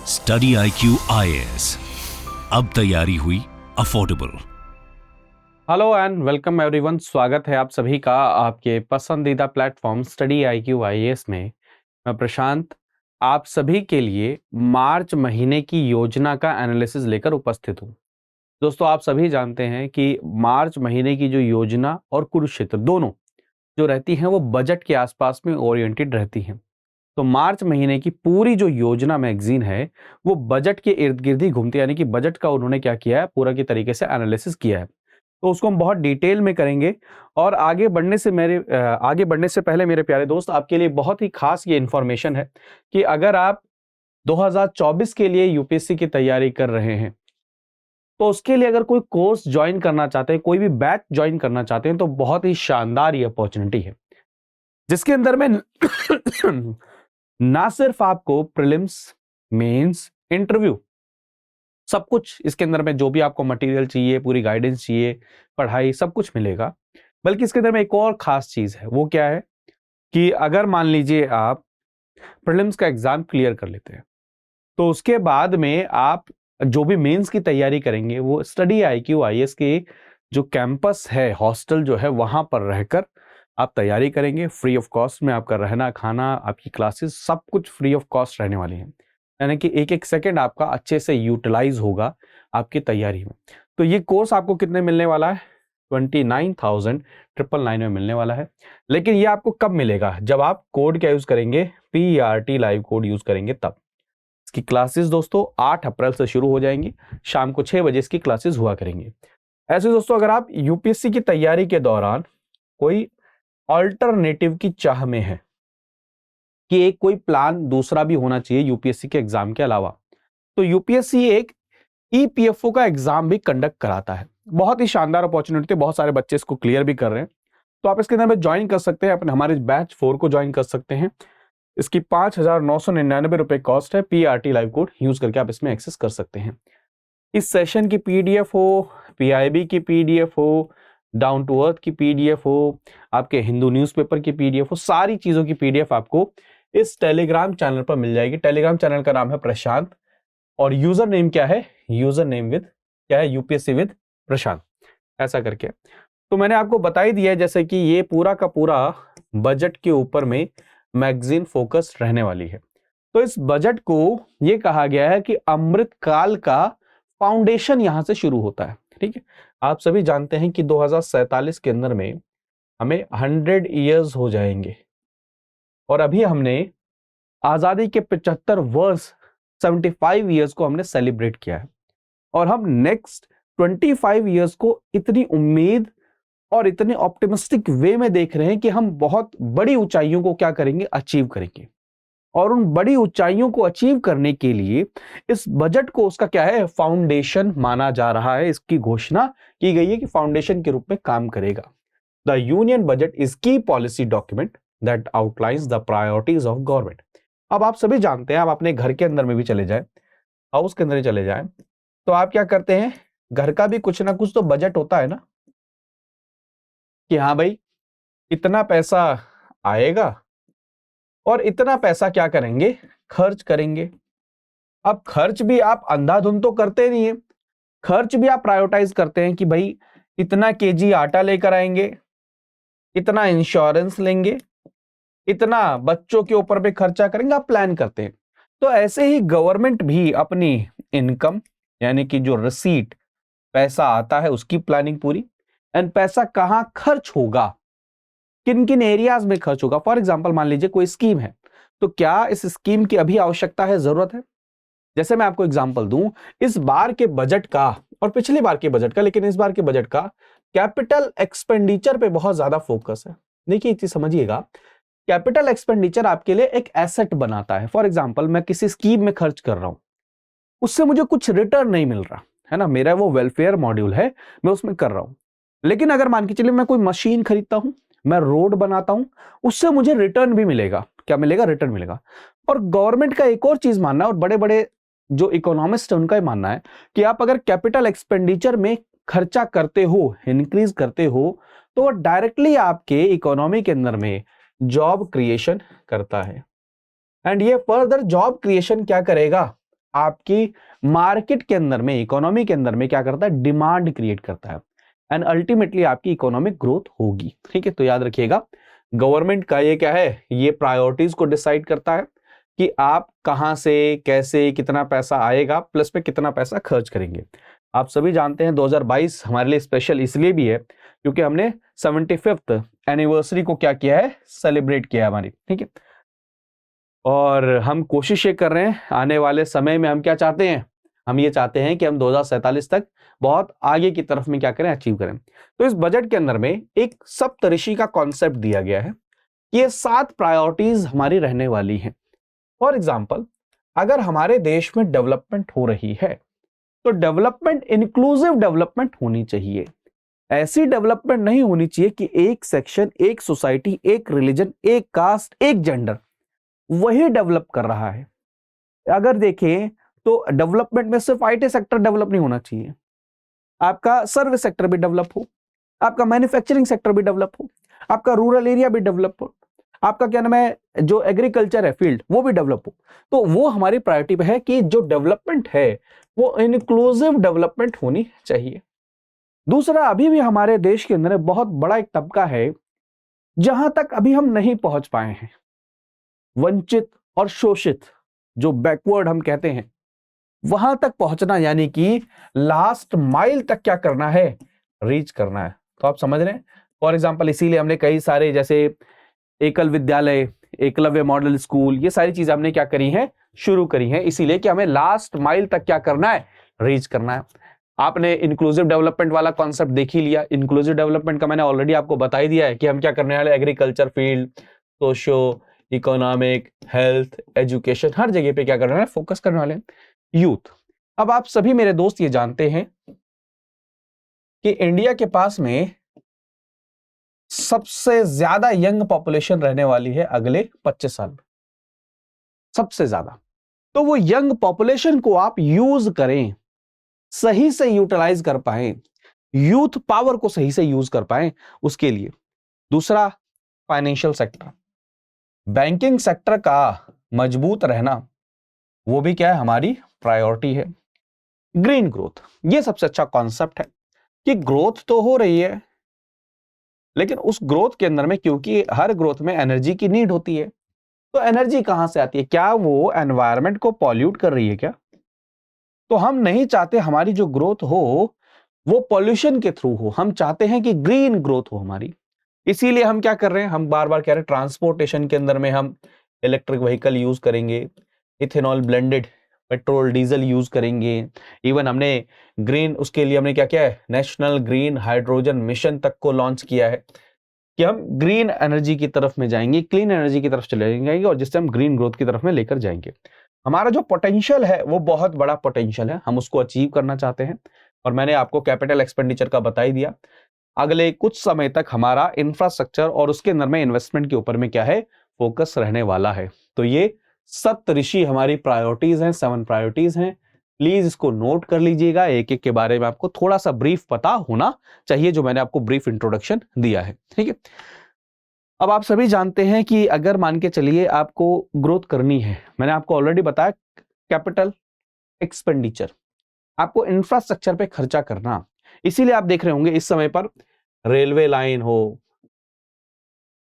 Study IQ IAS, अब तैयारी हुई affordable. Hello and welcome everyone. स्वागत है आप सभी का आपके पसंदीदा प्लेटफॉर्म स्टडी IQ IAS में। मैं प्रशांत आप सभी के लिए मार्च महीने की योजना का एनालिसिस लेकर उपस्थित हूँ। दोस्तों, आप सभी जानते हैं कि मार्च महीने की जो योजना और कुरुक्षेत्र दोनों जो रहती हैं वो बजट के आसपास में ओरिएंटेड रहती हैं। तो मार्च महीने की पूरी जो योजना मैगजीन है वो बजट के इर्द गिर्द ही घूमती है, यानी कि बजट का उन्होंने क्या किया है, पूरा की तरीके से एनालिसिस किया है। तो उसको हम बहुत डिटेल में करेंगे। और आगे बढ़ने से पहले मेरे प्यारे दोस्त, आपके लिए बहुत ही खास ये इंफॉर्मेशन है कि अगर आप 2024 के लिए यूपीएससी की तैयारी कर रहे हैं तो उसके लिए अगर कोई कोर्स ज्वाइन करना चाहते हैं, कोई भी बैच ज्वाइन करना चाहते हैं, तो बहुत ही शानदार ये अपॉर्चुनिटी है, जिसके अंदर में ना सिर्फ आपको प्रीलिम्स, मेंस, इंटरव्यू सब कुछ इसके अंदर में जो भी आपको मटेरियल चाहिए, पूरी गाइडेंस चाहिए, पढ़ाई सब कुछ मिलेगा, बल्कि इसके अंदर में एक और खास चीज है। वो क्या है कि अगर मान लीजिए आप प्रीलिम्स का एग्जाम क्लियर कर लेते हैं तो उसके बाद में आप जो भी मेंस की तैयारी करेंगे वो स्टडी IQ IAS के जो कैंपस है, हॉस्टल जो है, वहां पर रहकर आप तैयारी करेंगे। फ्री ऑफ कॉस्ट में आपका रहना, खाना, आपकी क्लासेस सब कुछ फ्री ऑफ कॉस्ट रहने वाली हैं, यानी कि एक एक सेकेंड आपका अच्छे से यूटिलाइज होगा आपकी तैयारी में। तो ये कोर्स आपको कितने मिलने वाला है? 29,999 में मिलने वाला है। लेकिन ये आपको कब मिलेगा? जब आप कोड क्या यूज करेंगे? PERT लाइव कोड यूज करेंगे तब। इसकी क्लासेस दोस्तों 8 अप्रैल से शुरू हो जाएंगी, शाम को 6 बजे इसकी क्लासेस हुआ करेंगी। ऐसे दोस्तों, अगर आप यूपीएससी की तैयारी के दौरान कोई अल्टरनेटिव की चाह में है कि एक कोई प्लान दूसरा भी होना चाहिए यूपीएससी के एग्जाम के अलावा, तो यूपीएससी एक EPFO का एग्जाम भी कंडक्ट कराता है। बहुत ही शानदार अपॉर्चुनिटी है, बहुत सारे बच्चे इसको क्लियर भी कर रहे हैं। तो आप इसके अंदर में ज्वाइन कर सकते हैं, अपने हमारे बैच 4 को ज्वाइन कर सकते हैं। इसकी 5,999 रुपए कॉस्ट है। PERT लाइव कोड यूज करके आप इसमें एक्सेस कर सकते हैं। इस सेशन की PDF हो, PIB की PDF हो, डाउन टू अर्थ की PDF हो, आपके हिंदू न्यूज़पेपर की PDF हो, सारी चीजों की PDF आपको इस टेलीग्राम चैनल पर मिल जाएगी। टेलीग्राम चैनल का नाम है प्रशांत और यूजर नेम क्या है? यूजर नेम विद क्या है? UPSC विद प्रशांत, ऐसा करके। तो मैंने आपको बता ही दिया है जैसे कि ये पूरा का पूरा बजट के ऊपर में मैगजीन फोकस रहने वाली है। तो इस बजट को ये कहा गया है कि अमृत काल का फाउंडेशन यहां से शुरू होता है। ठीक है, आप सभी जानते हैं कि 2047 के अंदर में हमें 100 ईयर्स हो जाएंगे और अभी हमने आजादी के 75 वर्ष 75 ईयर्स को हमने सेलिब्रेट किया है और हम नेक्स्ट 25 ईयर्स को इतनी उम्मीद और इतने ऑप्टिमिस्टिक वे में देख रहे हैं कि हम बहुत बड़ी ऊंचाइयों को क्या करेंगे? अचीव करेंगे। और उन बड़ी ऊंचाइयों को अचीव करने के लिए इस बजट को उसका क्या है? फाउंडेशन माना जा रहा है। इसकी घोषणा की गई है कि फाउंडेशन के रूप में काम करेगा। द यूनियन बजट इज की policy document that outlines the priorities of government. अब आप सभी जानते हैं, आप अपने घर के अंदर में भी चले जाए, हाउस के अंदर ही चले जाए, तो आप क्या करते हैं? घर का भी कुछ ना कुछ तो बजट होता है ना, कि हाँ भाई इतना पैसा आएगा और इतना पैसा क्या करेंगे? खर्च करेंगे। अब खर्च भी आप अंधाधुंध तो करते नहीं है, खर्च भी आप प्रायोरिटाइज करते हैं कि भाई इतना केजी आटा लेकर आएंगे, इतना इंश्योरेंस लेंगे, इतना बच्चों के ऊपर भी खर्चा करेंगे, आप प्लान करते हैं। तो ऐसे ही गवर्नमेंट भी अपनी इनकम यानी कि जो रिसीट पैसा आता है उसकी प्लानिंग पूरी, एंड पैसा कहां खर्च होगा, किन किन एरियाज में खर्च होगा। फॉर एग्जांपल मान लीजिए कोई स्कीम है, तो क्या इस स्कीम की अभी आवश्यकता है, जरूरत है? जैसे मैं आपको एग्जांपल दूं, इस बार के बजट का और पिछले बार के बजट का, लेकिन इस बार के बजट का कैपिटल एक्सपेंडिचर पे बहुत ज्यादा फोकस है। देखिए एक चीज समझिएगा, कैपिटल एक्सपेंडिचर आपके लिए एक एसेट बनाता है। फॉर एग्जांपल मैं किसी स्कीम में खर्च कर रहा हूं, उससे मुझे कुछ रिटर्न नहीं मिल रहा है ना, मेरा वो वेलफेयर मॉड्यूल है, मैं उसमें कर रहा हूं। लेकिन अगर मान के चलिए मैं कोई मशीन खरीदता हूं, मैं रोड बनाता हूं, उससे मुझे रिटर्न भी मिलेगा। क्या मिलेगा? रिटर्न मिलेगा। और गवर्नमेंट का एक और चीज मानना है, और बड़े बड़े जो इकोनॉमिस्ट है उनका मानना है कि आप अगर कैपिटल एक्सपेंडिचर में खर्चा करते हो, इंक्रीज करते हो, तो वो डायरेक्टली आपके इकोनॉमी के अंदर में जॉब क्रिएशन करता है। एंड ये फर्दर जॉब क्रिएशन क्या करेगा? आपकी मार्केट के अंदर में, इकोनॉमी के अंदर में क्या करता है, डिमांड क्रिएट करता है एंड अल्टीमेटली आपकी इकोनॉमिक ग्रोथ होगी। ठीक है, तो याद रखिएगा गवर्नमेंट का ये क्या है, ये प्रायोरिटीज को डिसाइड करता है कि आप कहां से, कैसे, कितना पैसा आएगा, प्लस पे कितना पैसा खर्च करेंगे। आप सभी जानते हैं 2022 हमारे लिए स्पेशल इसलिए भी है क्योंकि हमने 75th एनिवर्सरी को क्या किया है, सेलिब्रेट किया है हमारी। ठीक है, और हम कोशिश ये कर रहे हैं आने वाले समय में हम क्या चाहते हैं, हम ये चाहते हैं कि हम 2047 तक बहुत आगे की तरफ में क्या करें, अचीव करें। तो इस बजट के अंदर में एक सप्तऋषि का कॉन्सेप्ट दिया गया है कि ये 7 प्रायोरिटीज हमारी रहने वाली हैं। फॉर एग्जाम्पल, अगर हमारे देश में डेवलपमेंट हो रही है तो डेवलपमेंट इंक्लूसिव डेवलपमेंट होनी चाहिए। ऐसी डेवलपमेंट नहीं होनी चाहिए कि एक सेक्शन, एक सोसाइटी, एक रिलीजन, एक कास्ट, एक जेंडर वही डेवलप कर रहा है। अगर देखें तो डेवलपमेंट में सिर्फ आईटी सेक्टर डेवलप नहीं होना चाहिए, आपका सर्विस सेक्टर भी डेवलप हो, आपका मैन्युफैक्चरिंग सेक्टर भी डेवलप हो, आपका रूरल एरिया भी डेवलप हो, आपका क्या नाम है, जो एग्रीकल्चर है फील्ड वो भी डेवलप हो। तो वो हमारी प्रायोरिटी पे है कि जो डेवलपमेंट है वो इंक्लूसिव डेवलपमेंट होनी चाहिए। दूसरा, अभी भी हमारे देश के अंदर बहुत बड़ा एक तबका है जहां तक अभी हम नहीं पहुंच पाए हैं, वंचित और शोषित, जो बैकवर्ड हम कहते हैं, वहां तक पहुंचना, यानी कि लास्ट माइल तक क्या करना है, रीच करना है। तो आप समझ रहे हैं, फॉर एग्जांपल इसीलिए हमने कई सारे जैसे एकल विद्यालय, एकलव्य मॉडल स्कूल, ये सारी चीजें हमने क्या करी हैं, शुरू करी हैं, इसीलिए कि हमें लास्ट माइल तक क्या करना है, रीच करना है। आपने इंक्लूसिव डेवलपमेंट वाला कॉन्सेप्ट देख ही लिया। इंक्लूसिव डेवलपमेंट का मैंने ऑलरेडी आपको बता ही दिया है कि हम क्या करने वाले, agriculture field, socio economic, health, education, हर जगह पे क्या करने वाले, फोकस करने वाले। यूथ, अब आप सभी मेरे दोस्त ये जानते हैं कि इंडिया के पास में सबसे ज्यादा यंग पॉपुलेशन रहने वाली है अगले 25 साल में, सबसे ज्यादा। तो वो यंग पॉपुलेशन को आप यूज करें, सही से यूटिलाइज कर पाए, यूथ पावर को सही से यूज कर पाए, उसके लिए। दूसरा, फाइनेंशियल सेक्टर, बैंकिंग सेक्टर का मजबूत रहना, वो भी क्या है, हमारी प्रायोरिटी है। ग्रीन ग्रोथ, ये सबसे अच्छा कॉन्सेप्ट है कि ग्रोथ तो हो रही है, लेकिन उस ग्रोथ के अंदर में, क्योंकि हर ग्रोथ में एनर्जी की नीड होती है, तो एनर्जी कहां से आती है, क्या वो एनवायरनमेंट को पॉल्यूट कर रही है क्या? तो हम नहीं चाहते हमारी जो ग्रोथ हो वो पॉल्यूशन के थ्रू हो, हम चाहते हैं कि ग्रीन ग्रोथ हो हमारी। इसीलिए हम क्या कर रहे हैं, हम बार बार कह रहे हैं ट्रांसपोर्टेशन के अंदर में हम इलेक्ट्रिक व्हीकल यूज करेंगे, ethanol blended petrol diesel use करेंगे। इवन हमने ग्रीन, उसके लिए हमने क्या किया है, नेशनल ग्रीन हाइड्रोजन मिशन तक को लॉन्च किया है कि हम ग्रीन एनर्जी की तरफ में जाएंगे, क्लीन एनर्जी की तरफ चले जाएंगे और जिससे हम ग्रीन ग्रोथ की तरफ में लेकर जाएंगे। हमारा जो पोटेंशियल है वो बहुत बड़ा पोटेंशियल है, हम उसको अचीव करना चाहते हैं। और मैंने आपको कैपिटल एक्सपेंडिचर का बता ही दिया। अगले कुछ समय तक हमारा इंफ्रास्ट्रक्चर और उसके अंदर में इन्वेस्टमेंट के ऊपर में क्या है, फोकस रहने वाला है। तो ये सप्तऋषि हमारी प्रायोरिटीज हैं, 7 प्रायोरिटीज हैं। प्लीज इसको नोट कर लीजिएगा, एक एक के बारे में आपको थोड़ा सा ब्रीफ पता होना चाहिए, जो मैंने आपको ब्रीफ इंट्रोडक्शन दिया है। ठीक है, अब आप सभी जानते हैं कि अगर मान के चलिए आपको ग्रोथ करनी है, मैंने आपको ऑलरेडी बताया कैपिटल एक्सपेंडिचर, आपको इंफ्रास्ट्रक्चर पे खर्चा करना। इसीलिए आप देख रहे होंगे इस समय पर रेलवे लाइन हो,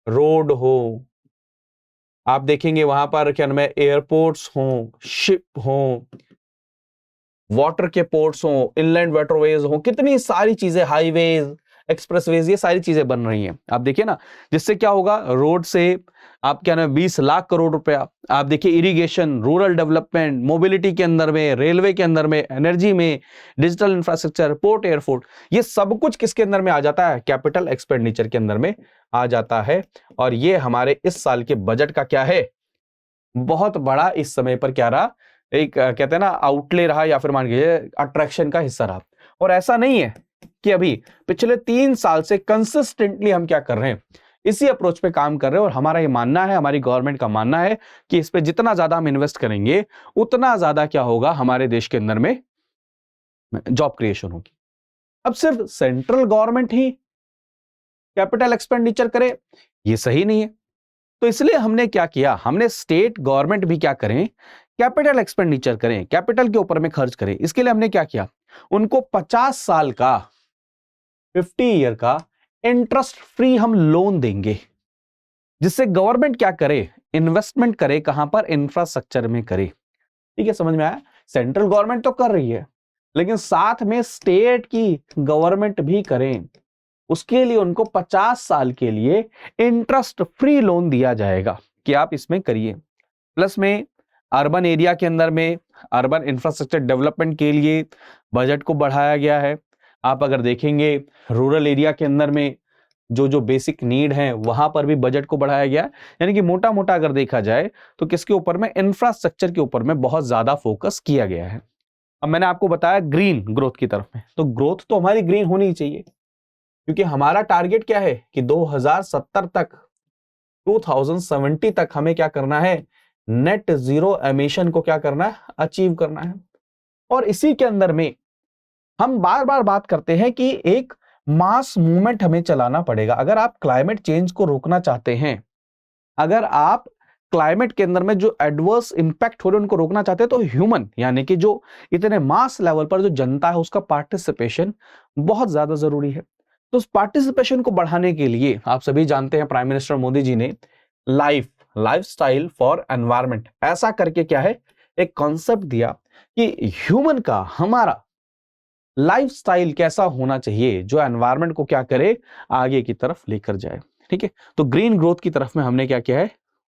रोड हो, आप देखेंगे वहां पर क्या नाम है, एयरपोर्ट्स हो, शिप हो, वाटर के पोर्ट्स हो, इनलैंड वाटरवेज हो, कितनी सारी चीजें, हाईवेज, एक्सप्रेसवेज, ये सारी चीजें बन रही हैं। आप देखिए ना, जिससे क्या होगा, रोड से आप क्या नाम 20 लाख करोड़ रुपया, आप देखिए इरिगेशन, रूरल डेवलपमेंट, मोबिलिटी के अंदर में, रेलवे के अंदर में, एनर्जी में, डिजिटल इंफ्रास्ट्रक्चर, पोर्ट, एयरपोर्ट, ये सब कुछ किसके अंदर में आ जाता है, कैपिटल एक्सपेंडिचर के अंदर में आ जाता है। और ये हमारे इस साल के बजट का क्या है, बहुत बड़ा इस समय पर क्या रहा, एक कहते हैं ना आउटले रहा, या फिर मान लीजिए अट्रैक्शन का हिस्सा रहा। और ऐसा नहीं है कि अभी पिछले 3 साल से कंसिस्टेंटली हम क्या कर रहे हैं, इसी अप्रोच पे काम कर रहे हैं। और हमारा ये मानना है, हमारी गवर्नमेंट का मानना है कि इस पे जितना ज्यादा हम इन्वेस्ट करेंगे उतना ज्यादा क्या होगा, हमारे देश के अंदर में जॉब क्रिएशन होगी। अब सिर्फ सेंट्रल गवर्नमेंट ही कैपिटल एक्सपेंडिचर करे, ये सही नहीं है। तो इसलिए हमने क्या किया, हमने स्टेट गवर्नमेंट भी क्या करें कैपिटल एक्सपेंडिचर करें, कैपिटल के ऊपर में खर्च करें। इसके लिए हमने क्या किया, उनको 50 साल का 50 ईयर का इंटरेस्ट फ्री हम लोन देंगे, जिससे गवर्नमेंट क्या करे, इन्वेस्टमेंट करे, कहां पर, इंफ्रास्ट्रक्चर में करे। ठीक है, समझ में आया? सेंट्रल गवर्नमेंट तो कर रही है, लेकिन साथ में स्टेट की गवर्नमेंट भी करें, उसके लिए उनको 50 साल के लिए इंटरेस्ट फ्री लोन दिया जाएगा कि आप इसमें करिए। प्लस में अर्बन एरिया के अंदर में अर्बन इंफ्रास्ट्रक्चर डेवलपमेंट के लिए बजट को बढ़ाया गया है। आप अगर देखेंगे रूरल एरिया के अंदर में जो जो बेसिक नीड है वहां पर भी बजट को बढ़ाया गया है। यानी कि मोटा मोटा अगर देखा जाए तो किसके ऊपर में, इंफ्रास्ट्रक्चर के ऊपर में बहुत ज्यादा फोकस किया गया है। अब मैंने आपको बताया ग्रीन ग्रोथ की तरफ में, तो ग्रोथ तो हमारी ग्रीन होनी ही चाहिए, क्योंकि हमारा टारगेट क्या है कि 2070 तक, 2070 तक हमें क्या करना है, नेट जीरो एमिशन को क्या करना है, अचीव करना है। और इसी के अंदर में हम बार बार बात करते हैं कि एक मास मूवमेंट हमें चलाना पड़ेगा। अगर आप क्लाइमेट चेंज को रोकना चाहते हैं, अगर आप क्लाइमेट के अंदर में जो एडवर्स इंपैक्ट हो रहे हैं उनको रोकना चाहते हैं, तो ह्यूमन यानी कि जो इतने मास लेवल पर जो जनता है उसका पार्टिसिपेशन बहुत ज्यादा जरूरी है। तो उस पार्टिसिपेशन को बढ़ाने के लिए आप सभी जानते हैं प्राइम मिनिस्टर मोदी जी ने लाइफस्टाइल फॉर एनवायरमेंट ऐसा करके क्या है, एक कॉन्सेप्ट दिया कि ह्यूमन का, हमारा लाइफस्टाइल कैसा होना चाहिए जो एनवायरमेंट को क्या करे, आगे की तरफ लेकर जाए। ठीक है, तो ग्रीन ग्रोथ की तरफ में हमने क्या किया है,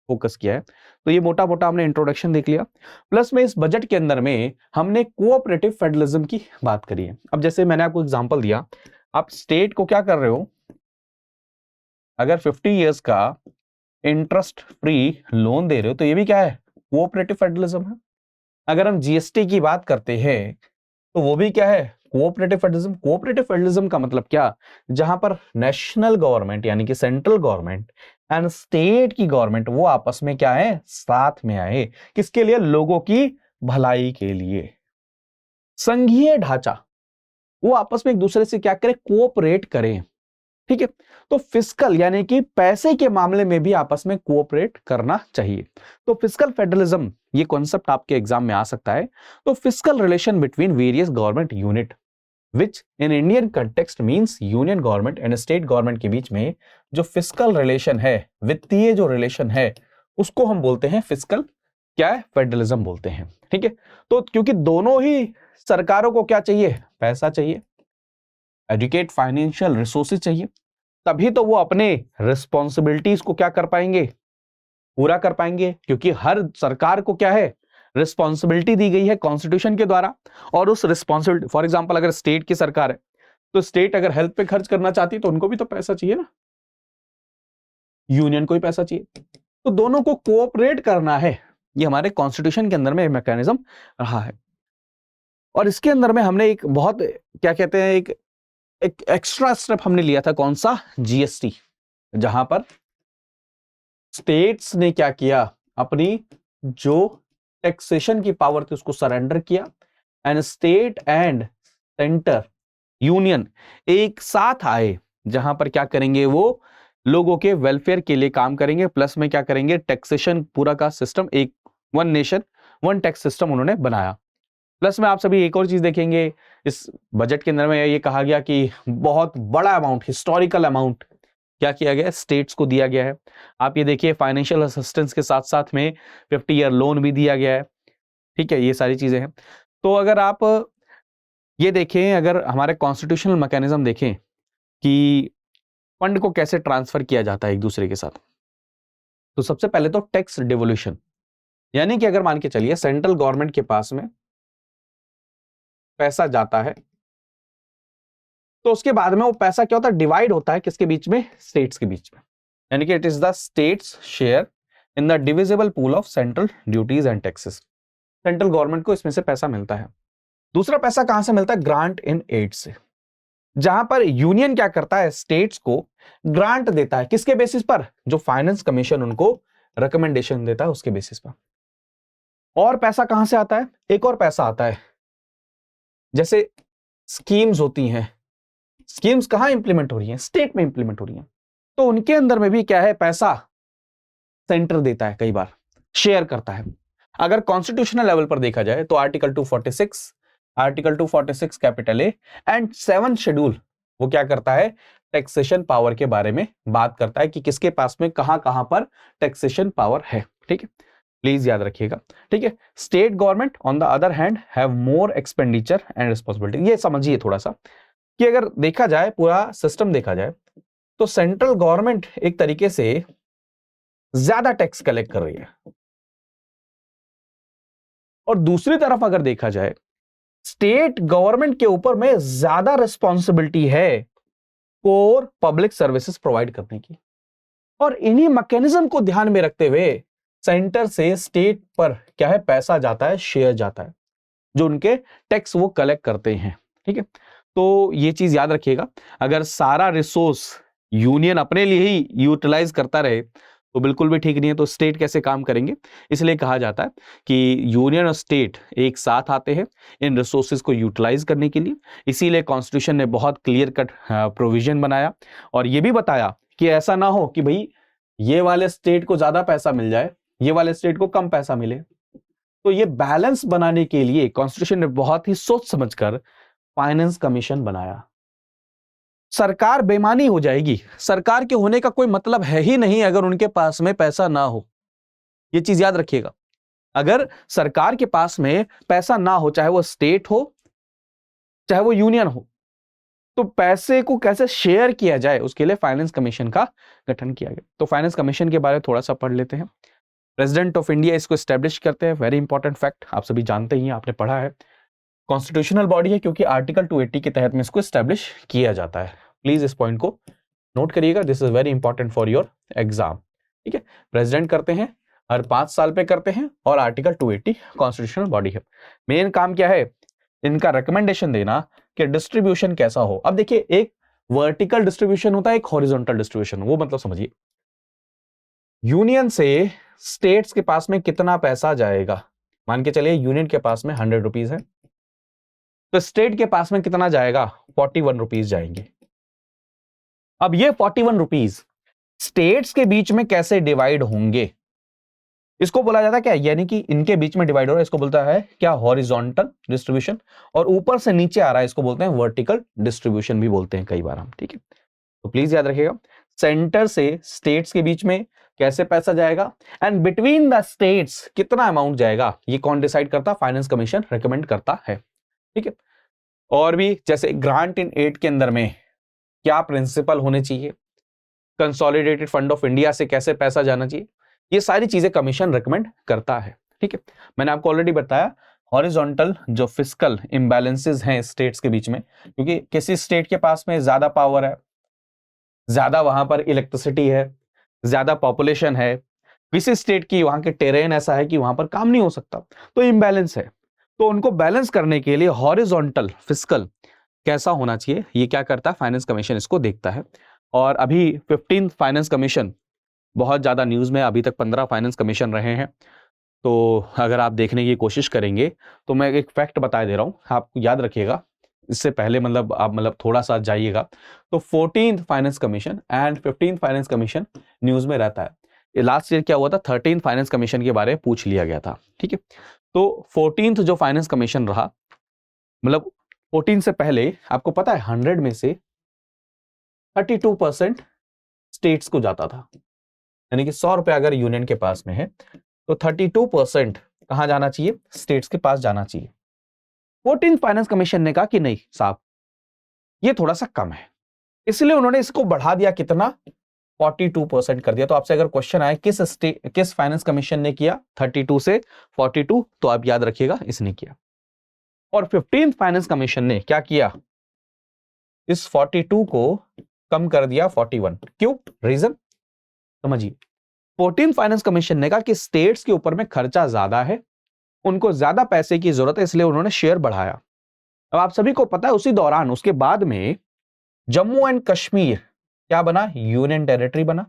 फोकस किया है। तो ये मोटा मोटा हमने इंट्रोडक्शन देख लिया। प्लस में इस बजट के अंदर में हमने कोऑपरेटिव फेडरलिज्म की बात करी है। अब जैसे मैंने आपको एग्जांपल दिया, आप स्टेट को क्या कर रहे हो, अगर 50 इयर्स का इंटरेस्ट फ्री लोन दे रहे हो तो ये भी क्या है, कोऑपरेटिव फेडरलिज्म है। अगर हम जीएसटी की बात करते हैं तो वो भी क्या है, कोऑपरेटिव फेडरलिज्म। कोऑपरेटिव फेडरलिज्म का मतलब क्या, जहां पर नेशनल गवर्नमेंट यानी कि सेंट्रल गवर्नमेंट एंड स्टेट की गवर्नमेंट वो आपस में क्या है, साथ में आए, किसके लिए, लोगों की भलाई के लिए। संघीय ढांचा वो आपस में एक दूसरे से क्या करें, कोऑपरेट करें। ठीक है, तो फिस्कल यानी कि पैसे के मामले में भी आपस में कोऑपरेट करना चाहिए। तो फिस्कल फेडरलिज्म ये कॉन्सेप्ट आपके एग्जाम में आ सकता है। तो fiscal relation between various government unit which in Indian context means union government and state government के बीच में जो फिस्कल रिलेशन है, वित्तीय जो रिलेशन है, उसको हम बोलते हैं फिस्कल क्या है, फेडरलिज्म बोलते हैं। ठीक है, तो क्योंकि दोनों ही सरकारों को क्या चाहिए, पैसा चाहिए, एजुकेट फाइनेंशियल रिसोर्सेज चाहिए, तभी तो वो अपने रिस्पॉन्सिबिलिटीज को क्या कर पाएंगे, पूरा कर पाएंगे। क्योंकि हर सरकार को क्या है, रिस्पॉन्सिबिलिटी दी गई है कॉन्स्टिट्यूशन के द्वारा। और उस रिस्पॉन्सिबिलिटी, फॉर एग्जांपल अगर स्टेट की सरकार है तो स्टेट अगर हेल्थ पे खर्च करना चाहती है तो उनको भी तो पैसा चाहिए ना, यूनियन को ही पैसा चाहिए। तो दोनों को कोऑपरेट करना है, ये हमारे कॉन्स्टिट्यूशन के अंदर में मैकेनिज्म रहा है। और इसके अंदर में हमने एक बहुत क्या कहते हैं, एक एक्स्ट्रा स्टेप हमने लिया था, कौन सा, जीएसटी, जहां पर स्टेट्स ने क्या किया, अपनी जो टैक्सेशन की पावर थी उसको सरेंडर किया, and state and centre union एक साथ आए, जहां पर क्या करेंगे, वो लोगों के वेलफेयर के लिए काम करेंगे। प्लस में क्या करेंगे, टैक्सेशन पूरा का सिस्टम, एक one nation one tax system उन्होंने बनाया। प्लस में आप सभी एक और चीज देखेंगे, इस बजट के अंदर में ये कहा गया कि बहुत बड़ा अमाउंट, हिस्टोरिकल अमाउंट क्या किया गया, स्टेट्स को दिया गया है। आप ये देखिए, फाइनेंशियल असिस्टेंस के साथ साथ में 50 ईयर लोन भी दिया गया है। ठीक है, ये सारी चीजें हैं। तो अगर आप ये देखें, अगर हमारे कॉन्स्टिट्यूशनल मैकेनिज्म देखें कि फंड को कैसे ट्रांसफर किया जाता है एक दूसरे के साथ, तो सबसे पहले तो टैक्स डिवोल्यूशन, यानी कि अगर मान के चलिए सेंट्रल गवर्नमेंट के पास में पैसा जाता है तो उसके बाद में वो पैसा क्या होता है, डिवाइड होता है किसके बीच में, स्टेट्स के बीच में। यानी कि it is the states share in the divisible pool of central duties and taxes. Central government को इसमें से पैसा मिलता है। दूसरा पैसा कहां से मिलता है, ग्रांट इन एड से, जहां पर यूनियन क्या करता है, स्टेट्स को ग्रांट देता है, किसके बेसिस पर, जो फाइनेंस कमीशन उनको रिकमेंडेशन देता है उसके बेसिस पर। और पैसा कहां से आता है, एक और पैसा आता है, जैसे स्कीम्स होती हैं, स्कीम्स कहां इंप्लीमेंट हो रही हैं, स्टेट में इंप्लीमेंट हो रही हैं, तो उनके अंदर में भी क्या है, पैसा सेंटर देता है, कई बार शेयर करता है। अगर कॉन्स्टिट्यूशनल लेवल पर देखा जाए तो article 246 capital A and 7 schedule वो क्या करता है, टैक्सेशन पावर के बारे में बात करता है कि किसके पास में कहां कहां पर टैक्सेशन पावर है। ठीक है, प्लीज याद रखिएगा। ठीक है, state government on the other hand have more expenditure and responsibility. ये समझिए थोड़ा सा कि अगर देखा जाए, पूरा सिस्टम देखा जाए, तो सेंट्रल गवर्नमेंट एक तरीके से ज्यादा टैक्स कलेक्ट कर रही है, और दूसरी तरफ अगर देखा जाए, स्टेट गवर्नमेंट के ऊपर में ज्यादा रिस्पॉन्सिबिलिटी है फॉर पब्लिक सर्विसेज प्रोवाइड करने की। और इन्हीं मैकेनिज्म को ध्यान में रखते हुए सेंटर से स्टेट पर क्या है, पैसा जाता है, शेयर जाता है, जो उनके टैक्स वो कलेक्ट करते हैं। ठीक है, तो ये चीज याद रखिएगा। अगर सारा रिसोर्स यूनियन अपने लिए ही यूटिलाइज करता रहे तो बिल्कुल भी ठीक नहीं है। तो स्टेट कैसे काम करेंगे, इसलिए कहा जाता है कि यूनियन और स्टेट एक साथ आते हैं इन रिसोर्सेज को यूटिलाइज करने के लिए। इसीलिए कॉन्स्टिट्यूशन ने बहुत क्लियर कट प्रोविजन बनाया और ये भी बताया कि ऐसा ना हो कि भाई ये वाले स्टेट को ज्यादा पैसा मिल जाए, ये वाले स्टेट को कम पैसा मिले। तो ये बैलेंस बनाने के लिए कॉन्स्टिट्यूशन ने बहुत ही सोच समझकर फाइनेंस कमीशन बनाया। सरकार बेईमानी हो जाएगी, सरकार के होने का कोई मतलब है ही नहीं अगर उनके पास में पैसा ना हो। ये चीज याद रखिएगा, अगर सरकार के पास में पैसा ना हो, चाहे वो स्टेट हो चाहे वो यूनियन हो, तो पैसे को कैसे शेयर किया जाए उसके लिए फाइनेंस कमीशन का गठन किया गया। तो फाइनेंस कमीशन के बारे में थोड़ा सा पढ़ लेते हैं। प्रेसिडेंट ऑफ इंडिया इसको एस्टेब्लिश करते हैं, वेरी इंपॉर्टेंट फैक्ट, आप सभी जानते ही हैं, आपने पढ़ा है। कॉन्स्टिट्यूशनल बॉडी है क्योंकि आर्टिकल 280 के तहत में इसको एस्टेब्लिश किया जाता है। प्लीज इस पॉइंट को नोट करिएगा, this is very important for your exam. ठीक है, प्रेसिडेंट करते हैं, हर 5 साल पे करते हैं, और आर्टिकल 280 कॉन्स्टिट्यूशनल बॉडी है। मेन काम क्या है, इनका रिकमेंडेशन देना कि डिस्ट्रीब्यूशन कैसा हो। अब देखिए, एक वर्टिकल डिस्ट्रीब्यूशन होता है, एक हॉरिजॉन्टल डिस्ट्रीब्यूशन। वो मतलब समझिए, यूनियन से स्टेट्स के पास में कितना पैसा जाएगा, मान के चलिए यूनियन के पास में 100 रुपीज है, तो स्टेट के पास में कितना जाएगा, 41 रुपीज जाएंगे। अब ये 41 रुपीज स्टेट्स के बीच में कैसे डिवाइड होंगे, इसको बोला जाता है क्या, यानी कि इनके बीच में डिवाइड हो रहा है, इसको बोलता है क्या, हॉरिजॉन्टल डिस्ट्रीब्यूशन। और ऊपर से नीचे आ रहा है, इसको बोलते हैं वर्टिकल डिस्ट्रीब्यूशन भी बोलते हैं कई बार हम। ठीक है, तो प्लीज याद रखिएगा, सेंटर से स्टेट्स के बीच में कैसे पैसा जाएगा एंड बिटवीन द स्टेट्स कितना अमाउंट जाएगा, ये कौन डिसाइड करता, फाइनेंस कमीशन रिकमेंड करता है। ठीक है, और भी जैसे ग्रांट इन एड के अंदर में क्या प्रिंसिपल होने चाहिए, कंसोलिडेटेड फंड ऑफ इंडिया से कैसे पैसा जाना चाहिए, ये सारी चीजें कमीशन रिकमेंड करता है। ठीक है, मैंने आपको ऑलरेडी बताया हॉरिजॉन्टल जो फिस्कल इम्बैलेंसेस हैं स्टेट्स के बीच में, क्योंकि किसी स्टेट के पास में ज्यादा पावर है, ज्यादा वहां पर इलेक्ट्रिसिटी है, ज्यादा पॉपुलेशन है, किसी स्टेट की वहां के टेरेन ऐसा है कि वहां पर काम नहीं हो सकता, तो इम्बैलेंस है। तो उनको बैलेंस करने के लिए हॉरिजॉन्टल फिस्कल कैसा होना चाहिए, ये क्या करता है, फाइनेंस कमीशन इसको देखता है। और अभी 15th फाइनेंस कमीशन बहुत ज्यादा न्यूज में, अभी तक 15 फाइनेंस कमीशन रहे हैं। तो अगर आप देखने की कोशिश करेंगे तो मैं एक फैक्ट बता दे रहा हूं, आप याद रखिएगा, इससे पहले आप थोड़ा सा जाइएगा। तो 14th finance commission and 15th finance commission news में रहता है। लास्ट ईयर क्या हुआ था, 13th फाइनेंस कमीशन के बारे में पूछ लिया गया था। ठीक है, तो 14th जो फाइनेंस कमीशन रहा, 14 से पहले आपको पता है 100 में से 32% स्टेट्स को जाता था, यानी कि 100 रुपए अगर यूनियन के पास में है तो 32% कहां जाना चाहिए, स्टेट्स के पास जाना चाहिए। 14th फाइनेंस कमीशन ने कहा कि नहीं साहब, ये थोड़ा सा कम है, इसलिए उन्होंने इसको बढ़ा दिया, कितना, 42% कर दिया। तो आपसे अगर क्वेश्चन आए किस फाइनेंस कमीशन ने किया 32 से 42, तो आप याद रखिएगा इसने किया। और 15th फाइनेंस कमीशन ने क्या किया, इस 42 को कम कर दिया 41। क्यों, रीजन समझिए। 14th फाइनेंस कमीशन ने कहा कि स्टेट्स के ऊपर में खर्चा ज्यादा है, उनको ज्यादा पैसे की जरूरत है, इसलिए उन्होंने शेयर बढ़ाया। अब आप सभी को पता है उसी दौरान उसके बाद में जम्मू एंड कश्मीर क्या बना, यूनियन टेरिटरी बना।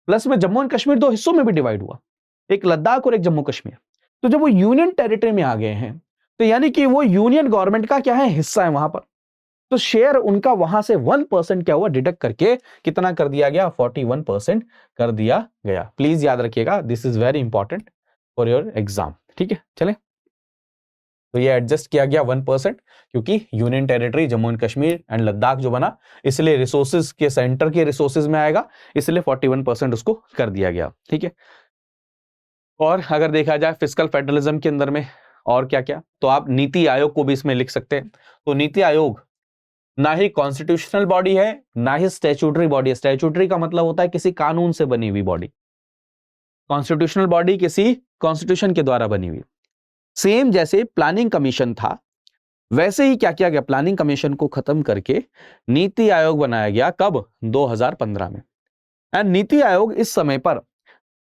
प्लस में जम्मू एंड कश्मीर 2 हिस्सों में भी डिवाइड हुआ, एक लद्दाख और एक जम्मू कश्मीर। तो जब वो यूनियन टेरिटरी में आ गए हैं तो यानी कि वो यूनियन गवर्नमेंट का क्या है, हिस्सा है वहां पर, तो शेयर उनका वहां से 1% क्या हुआ, डिडक्ट करके कितना कर दिया गया, 41% कर दिया गया। प्लीज याद रखिएगा, this is very important. For your exam. ठीक है, चले। तो ये एडजस्ट किया गया 1%, क्योंकि union territory Jammu and Kashmir and Ladakh जो बना, इसलिए रिसोर्सेज के सेंटर के रिसोर्सेज में आएगा, इसलिए 41% उसको कर दिया गया। ठीक है, और अगर देखा जाए फिस्कल फेडरलिज्म के अंदर में और क्या क्या, तो आप नीति आयोग को भी इसमें लिख सकते हैं। तो नीति आयोग ना ही कॉन्स्टिट्यूशनल बॉडी है, ना ही स्टैट्यूटरी बॉडी है। स्टैट्यूटरी का मतलब होता है किसी कानून से बनी हुई बॉडी, कॉन्स्टिट्यूशनल बॉडी किसी कॉन्स्टिट्यूशन के द्वारा बनी हुई। सेम जैसे प्लानिंग कमीशन था, वैसे ही क्या किया गया, प्लानिंग कमीशन को खत्म करके नीति आयोग बनाया गया। कब? 2015 में। एंड नीति आयोग इस समय पर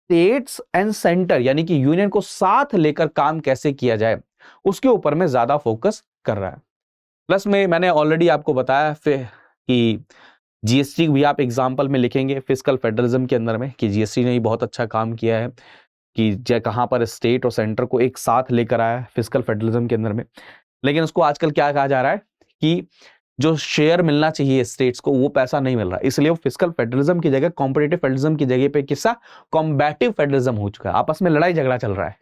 स्टेट्स एंड सेंटर यानी कि यूनियन को साथ लेकर काम कैसे किया जाए उसके ऊपर में ज्यादा फोकस कर रहा है। प्लस में मैंने ऑलरेडी आपको बताया कि जीएसटी भी आप एग्जाम्पल में लिखेंगे फिस्कल फेडरलिज्म के अंदर में, कि जीएसटी ने ही बहुत अच्छा काम किया है कि कहां पर स्टेट और सेंटर को एक साथ लेकर आया फिस्कल फेडरलिज्म के अंदर में। लेकिन उसको आजकल क्या कहा जा रहा है कि जो शेयर मिलना चाहिए स्टेट्स को वो पैसा नहीं मिल रहा, इसलिए वो फिस्कल फेडरलिज्म की जगह कॉम्पिटिटिव फेडरलिज्म की जगह पे किस्सा कॉम्बैटिव फेडरलिज्म हो चुका है, आपस में लड़ाई झगड़ा चल रहा है।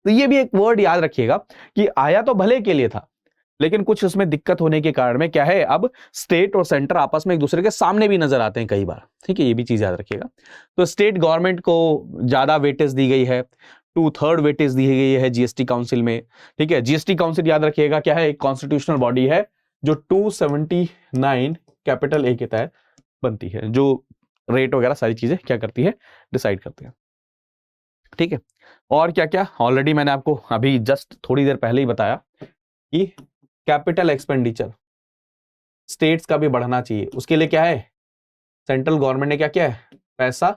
तो ये भी एक वर्ड याद रखिएगा कि आया तो भले के लिए था, लेकिन कुछ उसमें दिक्कत होने के कारण में क्या है, अब स्टेट और सेंटर आपस में एक दूसरे के सामने भी नजर आते हैं कई बार। ठीक है, ये भी चीज याद रखिएगा। तो स्टेट गवर्नमेंट को ज्यादा वेटेज दी गई है, 2/3 वेटेज दी गई है जीएसटी काउंसिल में। ठीक है, जीएसटी काउंसिल याद रखिएगा क्या है, एक कॉन्स्टिट्यूशनल बॉडी है जो 279 कैपिटल ए के तहत बनती है, जो रेट वगैरह सारी चीजें क्या करती है, डिसाइड करती है। ठीक है, और क्या क्या ऑलरेडी मैंने आपको अभी जस्ट थोड़ी देर पहले ही बताया कि कैपिटल एक्सपेंडिचर स्टेट्स का भी बढ़ना चाहिए। उसके लिए क्या है, सेंट्रल गवर्नमेंट ने क्या किया है, पैसा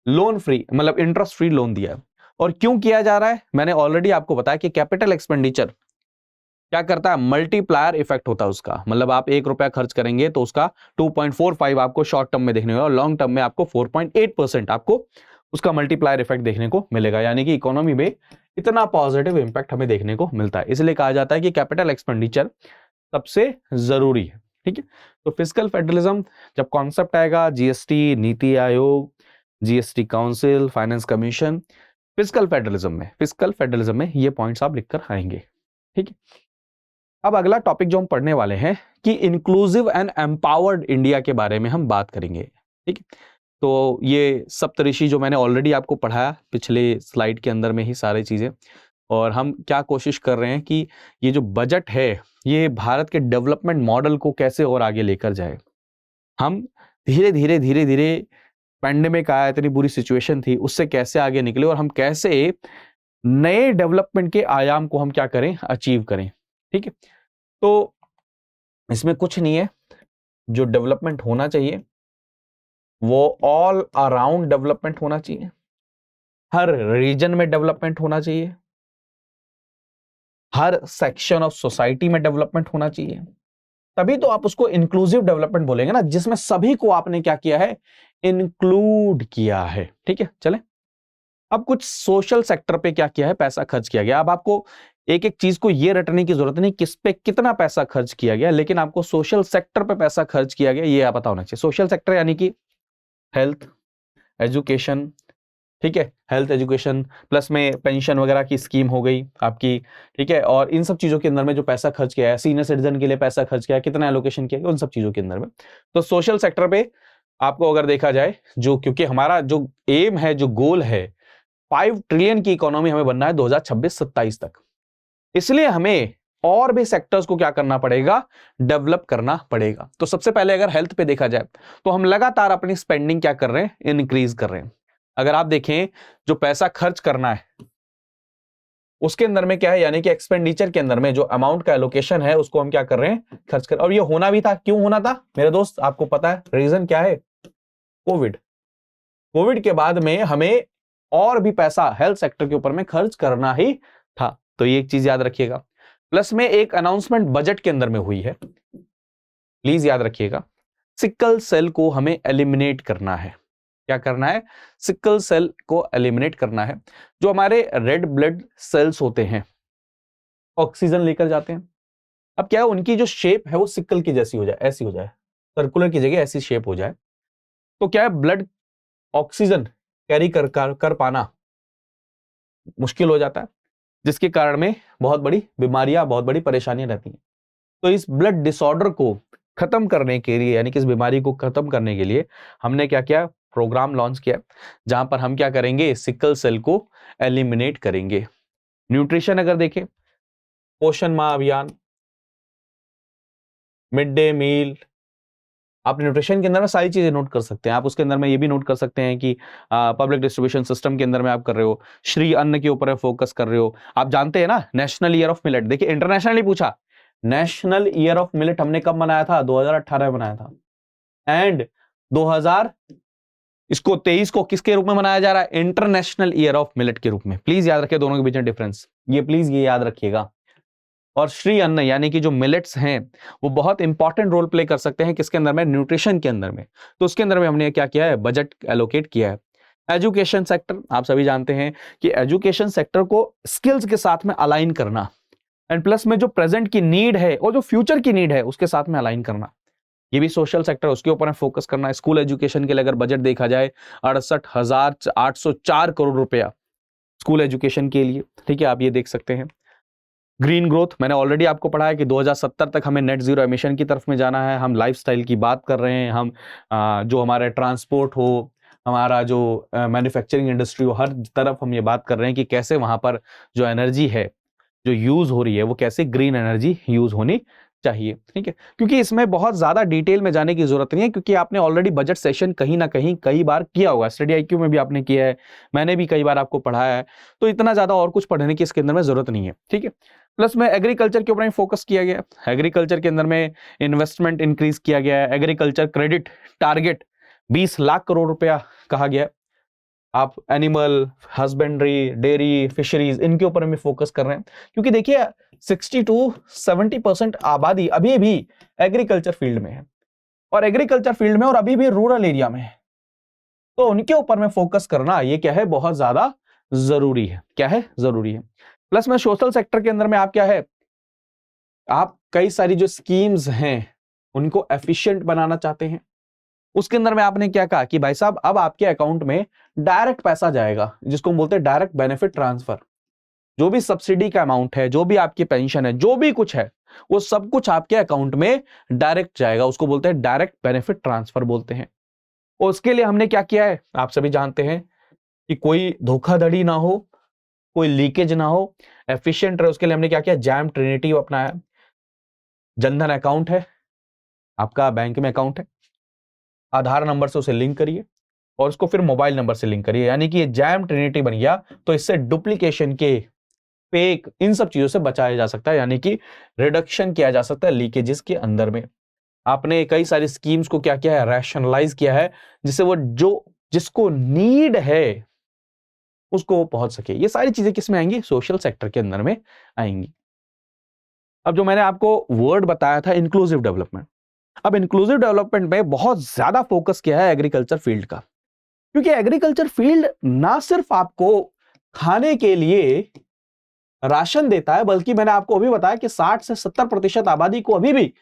लोन फ्री मतलब इंटरेस्ट फ्री लोन दिया है। और क्यों किया जा रहा है, मैंने ऑलरेडी आपको बताया कि कैपिटल एक्सपेंडिचर क्या करता है, मल्टीप्लायर इफेक्ट होता है उसका। मतलब आप 1 रुपया खर्च करेंगे तो उसका 2.45 आपको शॉर्ट टर्म में देखने को, और लॉन्ग टर्म में आपको 4.8% आपको उसका मल्टीप्लायर इफेक्ट देखने को मिलेगा। यानी कि इकोनॉमी में इतना पॉजिटिव इंपैक्ट हमें देखने को मिलता है। इसलिए कहा जाता है कि कैपिटल एक्सपेंडिचर सबसे जरूरी है। ठीक है, तो फिस्कल फेडरलिज्म जब कॉन्सेप्ट आएगा, GST, NITI Aayog, GST council, finance commission, fiscal federalism में ये पॉइंट्स आप लिखकर आएंगे। ठीक है, अब अगला टॉपिक जो हम पढ़ने वाले हैं कि इंक्लूसिव एंड एम्पावर्ड इंडिया के बारे में हम बात करेंगे। ठीक है, तो ये सप्तऋषि जो मैंने ऑलरेडी आपको पढ़ाया पिछले स्लाइड के अंदर में ही सारी चीजें, और हम क्या कोशिश कर रहे हैं कि ये जो बजट है ये भारत के डेवलपमेंट मॉडल को कैसे और आगे लेकर जाए। हम धीरे धीरे पैंडेमिक आया, इतनी बुरी सिचुएशन थी, उससे कैसे आगे निकले और हम कैसे नए डेवलपमेंट के आयाम को हम क्या करें, अचीव करें। ठीक है, तो इसमें कुछ नहीं है, जो डेवलपमेंट होना चाहिए वो ऑल अराउंड डेवलपमेंट होना चाहिए, हर रीजन में डेवलपमेंट होना चाहिए, हर सेक्शन ऑफ सोसाइटी में डेवलपमेंट होना चाहिए, तभी तो आप उसको इंक्लूसिव डेवलपमेंट बोलेंगे ना, जिसमें सभी को आपने क्या किया है, इंक्लूड किया है। ठीक है, चले अब कुछ सोशल सेक्टर पे क्या किया है, पैसा खर्च किया गया। अब आपको एक एक चीज को ये रटने की जरूरत नहीं किस पे कितना पैसा खर्च किया गया, लेकिन आपको सोशल सेक्टर पे पैसा खर्च किया गया ये पता होना चाहिए। सोशल सेक्टर यानी कि हेल्थ, एजुकेशन, ठीक है, हेल्थ एजुकेशन प्लस में पेंशन वगैरह की स्कीम हो गई आपकी। ठीक है, और इन सब चीजों के अंदर में जो पैसा खर्च किया है, सीनियर सिटीजन के लिए पैसा खर्च किया है, कितना एलोकेशन किया गया, उन सब चीजों के अंदर में। तो सोशल सेक्टर पे आपको अगर देखा जाए, जो क्योंकि हमारा जो एम है, जो गोल है, 5 ट्रिलियन की इकोनॉमी हमें बनना है 2026-27 तक, इसलिए हमें और भी सेक्टर्स को क्या करना पड़ेगा, डेवलप करना पड़ेगा। तो सबसे पहले अगर हेल्थ पे देखा जाए तो हम लगातार अपनी स्पेंडिंग क्या कर रहे हैं, इंक्रीज कर रहे हैं। अगर आप देखें जो पैसा खर्च करना है उसके अंदर में क्या है, यानी कि एक्सपेंडिचर के अंदर में जो अमाउंट का एलोकेशन है उसको हम क्या कर रहे हैं, खर्च कर। और ये होना भी था, क्यों होना था मेरे दोस्त, आपको पता है रीजन क्या है, कोविड के बाद में हमें और भी पैसा हेल्थ सेक्टर के ऊपर में खर्च करना ही था। तो ये एक चीज याद रखिएगा। प्लस में एक अनाउंसमेंट बजट के अंदर में हुई है, प्लीज याद रखिएगा, सिकल सेल को हमें एलिमिनेट करना है। क्या करना है, सिकल सेल को एलिमिनेट करना है। जो हमारे रेड ब्लड सेल्स होते हैं ऑक्सीजन लेकर जाते हैं, अब क्या है उनकी जो शेप है वो सिकल की जैसी हो जाए, ऐसी हो जाए, सर्कुलर की जगह ऐसी शेप हो जाए। तो क्या है, ब्लड ऑक्सीजन कैरी कर पाना मुश्किल हो जाता है, जिसके कारण में बहुत बड़ी बीमारियां, बहुत बड़ी परेशानियां रहती हैं। तो इस ब्लड डिसऑर्डर को खत्म करने के लिए, यानी कि इस बीमारी को खत्म करने के लिए हमने क्या किया, प्रोग्राम लॉन्च किया, जहां पर हम क्या करेंगे, सिकल सेल को एलिमिनेट करेंगे। न्यूट्रिशन अगर देखें, पोषण माह अभियान, मिड डे मील, आप न्यूट्रिशन के अंदर में सारी चीजें नोट कर सकते हैं। आप उसके अंदर में ये भी नोट कर सकते हैं कि पब्लिक डिस्ट्रीब्यूशन सिस्टम के अंदर में आप कर रहे हो, श्री अन्न के ऊपर फोकस कर रहे हो। आप जानते हैं ना, नेशनल ईयर ऑफ मिलेट, देखिए इंटरनेशनली पूछा, नेशनल ईयर ऑफ मिलेट हमने कब मनाया था, 2018 में मनाया था। एंड 2023 को किसके रूप में मनाया जा रहा है, इंटरनेशनल ईयर ऑफ मिलेट के रूप में। प्लीज याद रखिए दोनों के बीच में डिफरेंस, ये प्लीज ये याद रखिएगा। और श्री अन्न यानी कि जो मिलेट्स हैं वो बहुत इंपॉर्टेंट रोल प्ले कर सकते हैं किसके अंदर में, न्यूट्रिशन के अंदर में। तो उसके अंदर में हमने क्या किया है, बजट एलोकेट किया है। एजुकेशन सेक्टर, आप सभी जानते हैं कि एजुकेशन सेक्टर को स्किल्स के साथ में अलाइन करना, एंड प्लस में जो प्रेजेंट की नीड है और जो फ्यूचर की नीड है उसके साथ में अलाइन करना, ये भी सोशल सेक्टर, उसके ऊपर फोकस करना। स्कूल एजुकेशन के लिए अगर बजट देखा जाए 68,804 करोड़ रुपया स्कूल एजुकेशन के लिए, ठीक है, आप ये देख सकते हैं। ग्रीन ग्रोथ, मैंने ऑलरेडी आपको पढ़ा है कि 2070 तक हमें नेट जीरो एमिशन की तरफ में जाना है। हम लाइफस्टाइल की बात कर रहे हैं, हम जो हमारे ट्रांसपोर्ट हो, हमारा जो मैन्युफैक्चरिंग इंडस्ट्री हो, हर तरफ हम ये बात कर रहे हैं कि कैसे वहां पर जो एनर्जी है जो यूज हो रही है वो कैसे ग्रीन एनर्जी यूज होनी चाहिए, ठीक है। क्योंकि इसमें बहुत ज्यादा डिटेल में जाने की जरूरत नहीं है, क्योंकि आपने ऑलरेडी बजट सेशन कहीं ना कहीं कई बार किया होगा, स्टडी आईक्यू में भी आपने किया है, मैंने भी कई बार आपको पढ़ाया है, तो इतना ज्यादा और कुछ पढ़ने की इसके अंदर में जरूरत नहीं है, ठीक है। प्लस में एग्रीकल्चर के ऊपर फोकस किया गया है। एग्रीकल्चर के अंदर में इन्वेस्टमेंट इंक्रीज किया गया है। Agriculture credit target 20 lakh crore रुपया कहा गया है। आप एनिमल हस्बेंड्री, डेयरी, फिशरीज, इनके ऊपर में फोकस कर रहे हैं, क्योंकि देखिए 60 to 70% आबादी अभी भी एग्रीकल्चर फील्ड में है, और एग्रीकल्चर फील्ड में और अभी भी रूरल एरिया में है। तो उनके ऊपर में फोकस करना ये क्या है, बहुत ज्यादा जरूरी है। क्या है, जरूरी है। प्लस में सोशल सेक्टर के अंदर में आप क्या है, आप कई सारी जो स्कीम्स हैं उनको एफिशिएंट बनाना चाहते हैं। उसके अंदर में आपने क्या कहा कि भाई साहब अब आपके अकाउंट में डायरेक्ट पैसा जाएगा, जिसको हम बोलते हैं डायरेक्ट बेनिफिट ट्रांसफर। जो भी सब्सिडी का अमाउंट है, जो भी आपकी पेंशन है, जो भी कुछ है, वो सब कुछ आपके अकाउंट में डायरेक्ट जाएगा, उसको बोलते हैं डायरेक्ट बेनिफिट ट्रांसफर बोलते हैं। और उसके लिए हमने क्या किया है, आप सभी जानते हैं कि कोई धोखाधड़ी ना हो, कोई लीकेज ना हो, एफिशिएंट रहे, उसके लिए हमने क्या किया, जैम ट्रिनिटी अपनाया। जनधन अकाउंट है, आपका बैंक में अकाउंट है, आधार नंबर से उसे लिंक करिए और उसको फिर मोबाइल नंबर से लिंक करिए, यानी कि ये जैम ट्रिनिटी बन गया। तो इससे डुप्लीकेशन के, फेक, इन सब चीजों से बचाया जा सकता है, यानी कि रिडक्शन किया जा सकता है लीकेजेस के अंदर में। आपने कई सारी स्कीम्स को क्या किया है, रैशनलाइज किया है, जिससे वो जो जिसको नीड है उसको वो पहुंच सके। ये सारी चीजें किस में आएंगी, सोशल सेक्टर के अंदर में आएंगी। अब जो मैंने आपको वर्ड बताया था इंक्लूसिव डेवलपमेंट, अब इंक्लूसिव डेवलपमेंट में बहुत ज्यादा फोकस किया है एग्रीकल्चर फील्ड का, क्योंकि एग्रीकल्चर फील्ड ना सिर्फ आपको खाने के लिए राशन देता है, बल्कि मैंने आपको अभी बताया कि 60 से 70% आबादी को अभी भी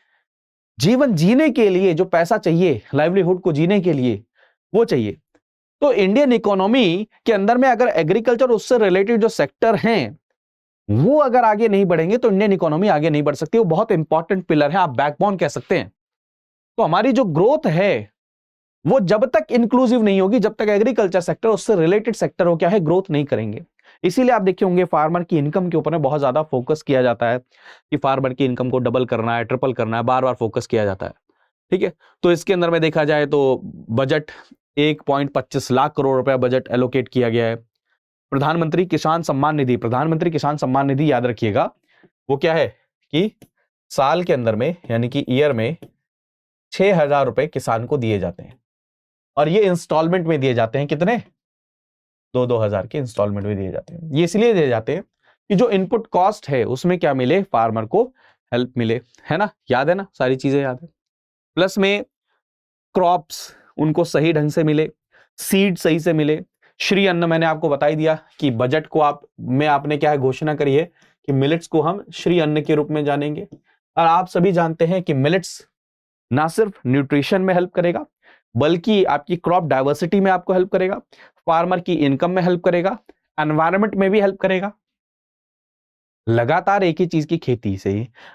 जीवन जीने के लिए जो पैसा चाहिए, लाइवलीहुड को जीने के लिए वो चाहिए। तो इंडियन इकोनॉमी के अंदर में अगर एग्रीकल्चर, उससे रिलेटेड जो सेक्टर हैं वो अगर आगे नहीं बढ़ेंगे तो इंडियन इकोनॉमी आगे नहीं बढ़ सकती। वो बहुत इंपॉर्टेंट पिलर है, आप बैकबोन कह सकते हैं। तो हमारी जो ग्रोथ है वो जब तक इंक्लूसिव नहीं होगी, जब तक एग्रीकल्चर सेक्टर, उससे रिलेटेड सेक्टर हो क्या है, ग्रोथ नहीं करेंगे। इसीलिए आप देखे होंगे फार्मर की इनकम के ऊपर में बहुत ज्यादा फोकस किया जाता है कि फार्मर की इनकम को डबल करना है, ट्रिपल करना है, बार बार फोकस किया जाता है, ठीक है। तो इसके अंदर में देखा जाए तो बजट 1.25 लाख करोड़ रुपया बजट एलोकेट किया गया है। प्रधानमंत्री किसान सम्मान निधि, प्रधानमंत्री किसान सम्मान निधि याद रखिएगा, वो क्या है कि साल के अंदर में, यानी कि ईयर में 6,000 रुपए किसान को दिए जाते हैं, और ये इंस्टॉलमेंट में दिए जाते हैं। कितने, 2-2 हजार के इंस्टॉलमेंट में दिए जाते हैं। ये इसलिए दिए जाते हैं कि जो इनपुट कॉस्ट है उसमें क्या मिले, फार्मर को हेल्प मिले, है ना, याद है ना, सारी चीजें याद है। प्लस में क्रॉप्स उनको सही ढंग से मिले, सीड सही से मिले। श्री अन्न मैंने आपको बता ही दिया कि बजट को आपने क्या है, घोषणा करी है कि मिलेट्स को हम श्री अन्न के रूप में जानेंगे। और आप सभी जानते हैं कि मिलेट्स ना सिर्फ न्यूट्रिशन में हेल्प करेगा, बल्कि आपकी क्रॉप डाइवर्सिटी में आपको हेल्प करेगा, फार्मर की इनकम में हेल्प करेगा, एनवायरनमेंट में भी हेल्प करेगा। लगातार एक ही चीज की खेती से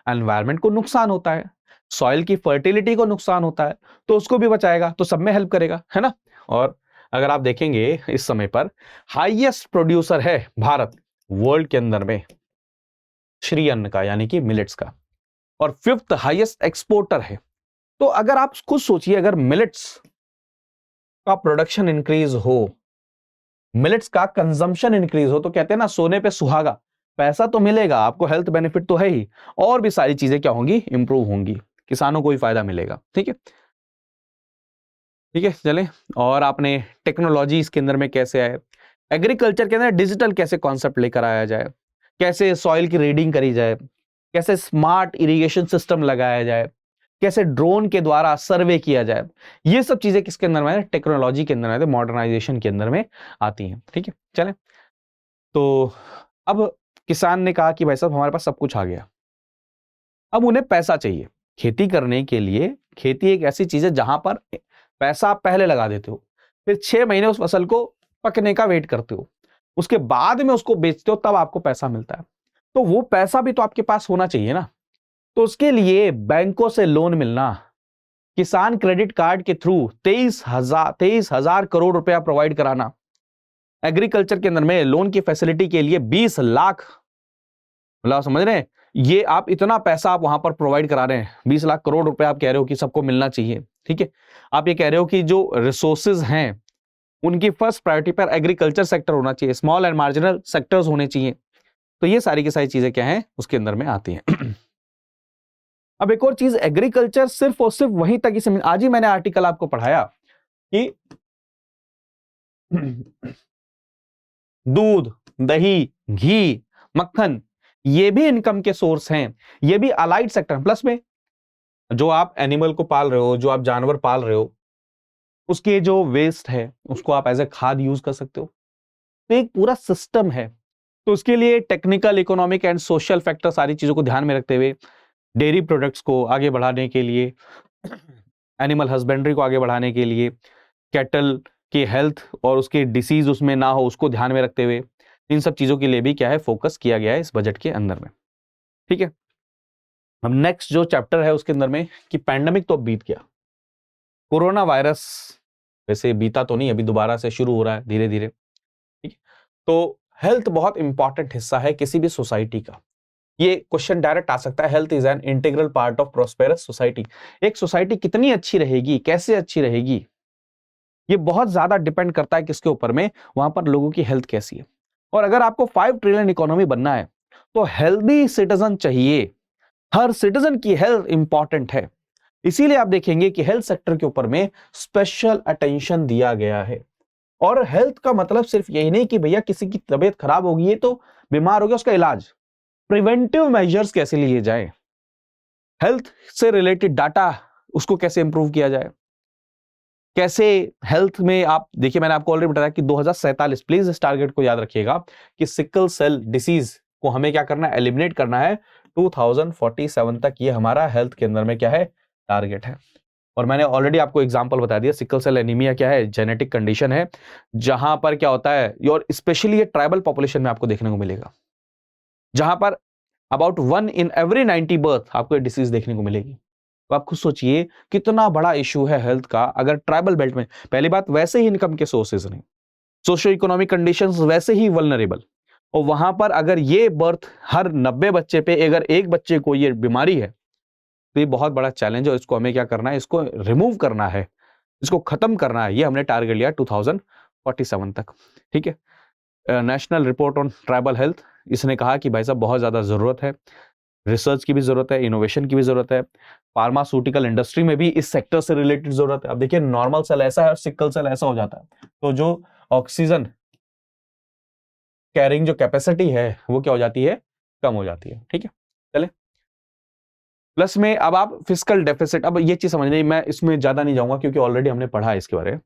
एनवायरनमेंट को नुकसान होता है, सॉइल की फर्टिलिटी को नुकसान होता है, तो उसको भी बचाएगा, तो सब में हेल्प करेगा, है ना। और अगर आप देखेंगे इस समय पर हाईएस्ट प्रोड्यूसर है भारत वर्ल्ड के अंदर में श्री अन्न का, यानी कि मिलेट्स का, और 5th हाईएस्ट एक्सपोर्टर है। तो अगर आप खुद सोचिए, अगर मिलेट्स का प्रोडक्शन इंक्रीज हो, मिलेट्स का कंजम्पशन इंक्रीज हो, तो कहते हैं ना सोने पे सुहागा, पैसा तो मिलेगा आपको, हेल्थ बेनिफिट तो है ही, और भी सारी चीजें क्या होंगी, इंप्रूव होंगी, किसानों को भी फायदा मिलेगा। ठीक है, ठीक है, चले। और आपने टेक्नोलॉजी इसके अंदर में कैसे आए, एग्रीकल्चर के अंदर डिजिटल कैसे कॉन्सेप्ट लेकर आया जाए, कैसे सॉइल की रीडिंग करी जाए, कैसे स्मार्ट इरिगेशन सिस्टम लगाया जाए, कैसे ड्रोन के द्वारा सर्वे किया जाए, ये सब चीजें किसके अंदर में, टेक्नोलॉजी के अंदर में, मॉडर्नाइजेशन के अंदर में आती हैं। ठीक है, चले। तो अब किसान ने कहा कि भाई साहब हमारे पास सब कुछ आ गया, अब उन्हें पैसा चाहिए खेती करने के लिए। खेती एक ऐसी चीज है जहां पर पैसा आप पहले लगा देते हो, फिर 6 महीने उस फसल को पकने का वेट करते हो, उसके बाद में उसको बेचते हो, तब आपको पैसा मिलता है। तो वो पैसा भी तो आपके पास होना चाहिए ना। तो उसके लिए बैंकों से लोन मिलना, किसान क्रेडिट कार्ड के थ्रू 23,000 करोड़ रुपया प्रोवाइड कराना, एग्रीकल्चर के अंदर में लोन की फैसिलिटी के लिए 20 लाख, मतलब समझ रहे हैं, ये आप इतना पैसा आप वहां पर प्रोवाइड करा रहे हैं, 20 लाख करोड़ रुपए आप कह रहे हो कि सबको मिलना चाहिए। ठीक है, आप ये कह रहे हो कि जो रिसोर्सेज हैं उनकी फर्स्ट प्रायोरिटी पर एग्रीकल्चर सेक्टर होना चाहिए, स्मॉल एंड मार्जिनल सेक्टर्स होने चाहिए। तो ये सारी की सारी चीजें क्या हैं, उसके अंदर में आती हैं। अब एक और चीज, एग्रीकल्चर सिर्फ और सिर्फ वहीं तक ही, आज ही मैंने आर्टिकल आपको पढ़ाया कि दूध, दही, घी, मक्खन, ये भी इनकम के सोर्स हैं, ये भी अलाइड सेक्टर। प्लस में जो आप एनिमल को पाल रहे हो, जो आप जानवर पाल रहे हो, उसके जो वेस्ट है उसको आप एज ए खाद यूज कर सकते हो। तो एक पूरा सिस्टम है। तो उसके लिए technical, economic and social factor, सारी चीजों को ध्यान में रखते हुए डेयरी प्रोडक्ट्स को आगे बढ़ाने के लिए, एनिमल हस्बेंड्री को आगे बढ़ाने के लिए, कैटल की हेल्थ और उसके डिसीज उसमें ना हो उसको ध्यान में रखते हुए, इन सब चीजों के लिए भी क्या है, फोकस किया गया है इस बजट के अंदर में। ठीक है, अब नेक्स्ट जो चैप्टर है उसके अंदर में कि पैंडेमिक तो बीत गया, कोरोना वायरस वैसे बीता तो नहीं, अभी दोबारा से शुरू हो रहा है धीरे धीरे। ठीक है, तो हेल्थ बहुत इंपॉर्टेंट हिस्सा है किसी भी सोसाइटी का। ये क्वेश्चन डायरेक्ट आ सकता है, health is an integral part of prosperous society. एक सोसाइटी कितनी अच्छी रहेगी, कैसे अच्छी रहेगी, ये बहुत ज्यादा डिपेंड करता है किसके ऊपर में, वहां पर लोगों की हेल्थ कैसी है। और अगर आपको 5 ट्रिलियन इकोनॉमी बनना है तो हेल्दी सिटीजन चाहिए, हर सिटीजन की हेल्थ इंपॉर्टेंट है। इसीलिए आप देखेंगे कि हेल्थ सेक्टर के ऊपर में स्पेशल अटेंशन दिया गया है। और हेल्थ का मतलब सिर्फ यही नहीं कि भैया किसी की तबीयत खराब होगी है तो बीमार हो गया, उसका इलाज, प्रिवेंटिव मेजर्स कैसे लिए जाए, हेल्थ से रिलेटेड डाटा उसको कैसे इंप्रूव किया जाए, कैसे हेल्थ में आप देखिए, मैंने आपको ऑलरेडी बताया कि 2047, प्लीज इस टारगेट को याद रखिएगा कि सिकल सेल डिसीज को हमें क्या करना है, एलिमिनेट करना है 2047 तक। ये हमारा हेल्थ के अंदर में क्या है, टारगेट है। और मैंने ऑलरेडी आपको एग्जांपल बता दिया, सिकल सेल एनीमिया क्या है, जेनेटिक कंडीशन है जहां पर क्या होता है, और स्पेशली ये ट्राइबल पॉपुलेशन में आपको देखने को मिलेगा, जहां पर अबाउट 1 in every 90 बर्थ आपको ये डिसीज देखने को मिलेगी। तो आप खुद सोचिए कितना बड़ा इशू है हेल्थ का। अगर ट्राइबल बेल्ट में, पहली बात वैसे ही इनकम के सोर्सेज नहीं, सोशियो इकोनॉमिक कंडीशंस वैसे ही वल्नरेबल, और वहां पर अगर ये बर्थ हर 90 बच्चे पे अगर एक बच्चे को ये बीमारी है तो ये बहुत बड़ा चैलेंज है। इसको हमें क्या करना है, इसको रिमूव करना है, इसको खत्म करना है। ये हमने टारगेट लिया 2047 तक। ठीक है, national report on tribal health, इसने कहा कि भाई साहब बहुत ज्यादा जरूरत है, रिसर्च की भी जरूरत है, इनोवेशन की भी जरूरत है, फार्मास्यूटिकल इंडस्ट्री में भी इस सेक्टर से रिलेटेड जरूरत है। अब देखिए नॉर्मल सेल ऐसा है और सिकल सेल ऐसा हो जाता है, तो जो ऑक्सीजन कैरिंग जो कैपेसिटी है वो क्या हो जाती है, कम हो जाती है। ठीक है, चले। प्लस में अब आप फिस्कल डेफिसिट, अब ये चीज समझनी, मैं इसमें ज्यादा नहीं जाऊंगा क्योंकि ऑलरेडी हमने पढ़ा है इसके बारे में।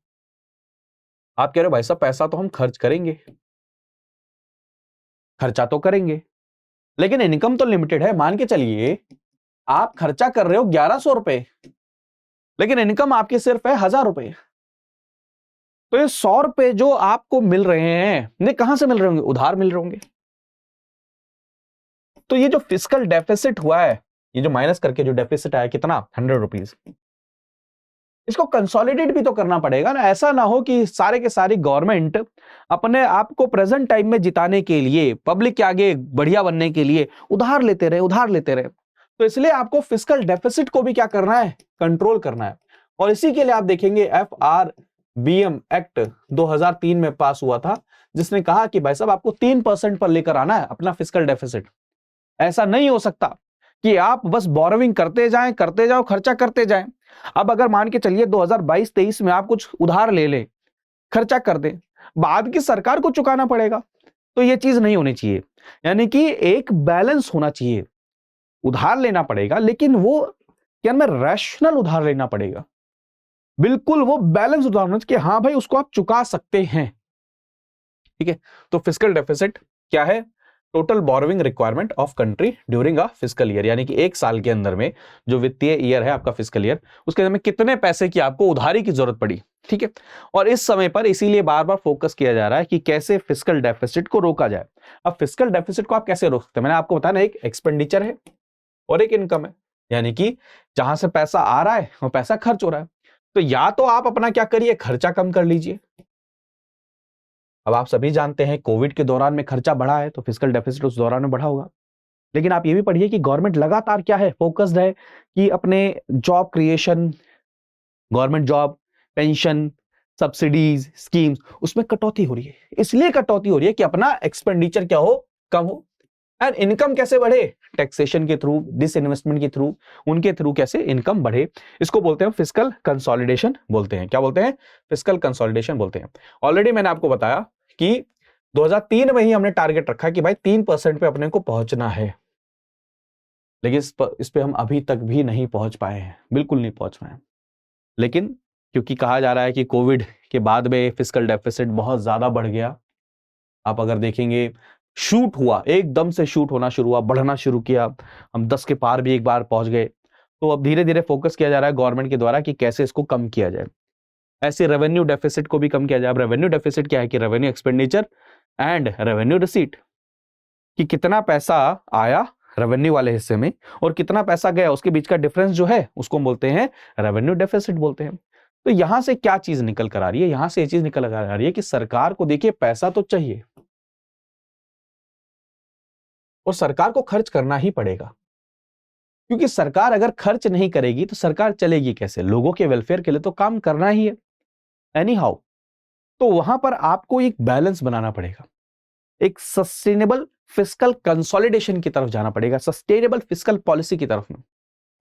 आप कह रहे हो भाई साहब पैसा तो हम खर्च करेंगे, खर्चा तो करेंगे, लेकिन इनकम तो लिमिटेड है। मान के चलिए आप खर्चा कर रहे हो 1100 रुपए, लेकिन इनकम आपकी सिर्फ है 1000 रुपए। तो ये 100 रुपए जो आपको मिल रहे हैं, ये कहां से मिल रहे होंगे? उधार मिल रहे होंगे। तो ये जो फिस्कल डेफिसिट हुआ है, ये जो माइनस करके जो डेफिसिट आया कितना, 100 रुपीज, इसको कंसोलिडेट भी तो करना पड़ेगा ना। ऐसा ना हो कि सारे के सारी गवर्नमेंट अपने आप को प्रेजेंट टाइम में जिताने के लिए, पब्लिक के आगे बढ़िया बनने के लिए उधार लेते रहे, उधार लेते रहे। तो इसलिए आपको फिस्कल डेफिसिट को भी क्या करना है? कंट्रोल करना है। और इसी के लिए आप देखेंगे FRBM एक्ट 2003 में पास हुआ था, जिसने कहा कि भाई साहब आपको 3% पर लेकर आना है अपना फिस्कल डेफिसिट। ऐसा नहीं हो सकता कि आप बस बोरोविंग करते जाओ, खर्चा करते जाएं। अब अगर मान के चलिए 2022-23 में आप कुछ उधार ले लें, खर्चा कर दें, बाद की सरकार को चुकाना पड़ेगा। तो ये चीज नहीं होनी चाहिए। यानी कि एक बैलेंस होना चाहिए। उधार लेना पड़ेगा, लेकिन वो क्या में रैशनल उधार लेना पड़ेगा। बिल्कुल वो बैलेंस उधार होना चाहिए कि हाँ भाई उसको आप चुका सकते हैं। ठीक है। तो फिस्कल डेफिसिट क्या है? Total borrowing requirement of country during a fiscal year, यानी कि एक साल के अंदर में जो वित्तीय ईयर है आपका फिस्कल ईयर, उसके अंदर में कितने पैसे की आपको उधारी की जरूरत पड़ी। ठीक है। और इस समय पर इसीलिए बार बार फोकस किया जा रहा है कि कैसे फिस्कल डेफिसिट को रोका जाए। अब फिस्कल डेफिसिट को आप कैसे रोक सकते हैं? मैंने आपको बताया ना, एक एक्सपेंडिचर है और एक इनकम है। यानी कि जहां से पैसा आ रहा है वो पैसा खर्च हो रहा है। तो या तो आप अपना क्या करिए, खर्चा कम कर लीजिए। अब आप सभी जानते हैं कोविड के दौरान में खर्चा बढ़ा है, तो फिस्कल डेफिसिट उस दौरान में बढ़ा होगा। लेकिन आप ये भी पढ़िए कि गवर्नमेंट लगातार क्या है, फोकस्ड है कि अपने job creation, government job, pension, subsidies, schemes, उसमें कटौती हो रही है। इसलिए कटौती हो रही है कि अपना एक्सपेंडिचर क्या हो, कम हो। एंड इनकम कैसे बढ़े? टैक्सेशन के थ्रू, डिसइन्वेस्टमेंट के थ्रू, उनके थ्रू कैसे इनकम बढ़े। इसको बोलते हैं फिस्कल कंसोलिडेशन बोलते हैं। क्या बोलते हैं? फिस्कल कंसोलिडेशन बोलते हैं। ऑलरेडी मैंने आपको बताया कि 2003 में ही हमने टारगेट रखा कि भाई 3% पे अपने को पहुंचना है। लेकिन इस पे हम अभी तक भी नहीं पहुंच पाए हैं, बिल्कुल नहीं पहुंच पाए हैं। लेकिन क्योंकि कहा जा रहा है कि कोविड के बाद में फिस्कल डेफिसिट बहुत ज्यादा बढ़ गया। आप अगर देखेंगे, शूट हुआ, एकदम से शूट होना शुरू हुआ, बढ़ना शुरू किया। हम 10 के पार भी एक बार पहुंच गए। तो अब धीरे धीरे फोकस किया जा रहा है गवर्नमेंट के द्वारा कि कैसे इसको कम किया जाए। ऐसे रेवेन्यू डेफिसिट को भी कम किया जाए। अब रेवेन्यू डेफिसिट क्या है? कि revenue expenditure and revenue receipt, कि कितना पैसा आया रेवेन्यू वाले हिस्से में और कितना पैसा गया, उसके बीच का डिफरेंस जो है उसको हम बोलते हैं रेवेन्यू डेफिसिट बोलते हैं। तो यहां से क्या चीज निकल कर आ रही है? यहां से ये चीज निकल कर आ रही है कि सरकार को देखिए पैसा तो चाहिए और सरकार को खर्च करना ही पड़ेगा। क्योंकि सरकार अगर खर्च नहीं करेगी तो सरकार चलेगी कैसे? लोगों के वेलफेयर के लिए तो काम करना ही है एनी हाउ। तो वहां पर आपको एक बैलेंस बनाना पड़ेगा, एक सस्टेनेबल फिस्कल कंसोलिडेशन की तरफ जाना पड़ेगा, सस्टेनेबल फिस्कल पॉलिसी की तरफ में।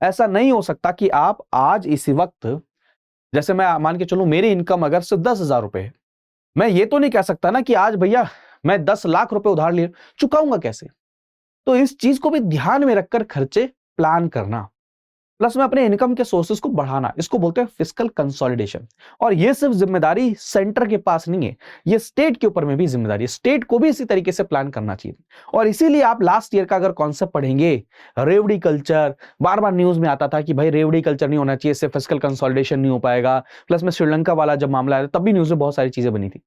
ऐसा नहीं हो सकता कि आप आज इसी वक्त, जैसे मैं मान के चलूं मेरी इनकम अगर सिर्फ 10,000 रुपए है, मैं ये तो नहीं कह सकता ना कि आज भैया मैं 10 लाख रुपए उधार ले चुकाऊंगा कैसे। तो इस चीज को भी ध्यान में रखकर खर्चे प्लान करना, प्लस में अपने इनकम के सोर्सेज को बढ़ाना, इसको बोलते हैं फिस्कल कंसोलिडेशन। और ये सिर्फ जिम्मेदारी सेंटर के पास नहीं है, ये स्टेट के ऊपर में भी जिम्मेदारी है। स्टेट को भी इसी तरीके से प्लान करना चाहिए। और इसीलिए आप लास्ट ईयर का अगर कॉन्सेप्ट पढ़ेंगे, रेवड़ी कल्चर, बार बार न्यूज में आता था कि भाई रेवड़ी कल्चर नहीं होना चाहिए, इससे फिस्कल कंसोलिडेशन नहीं हो पाएगा। प्लस में श्रीलंका वाला जब मामला आया तब भी न्यूज में बहुत सारी चीजें बनी थी।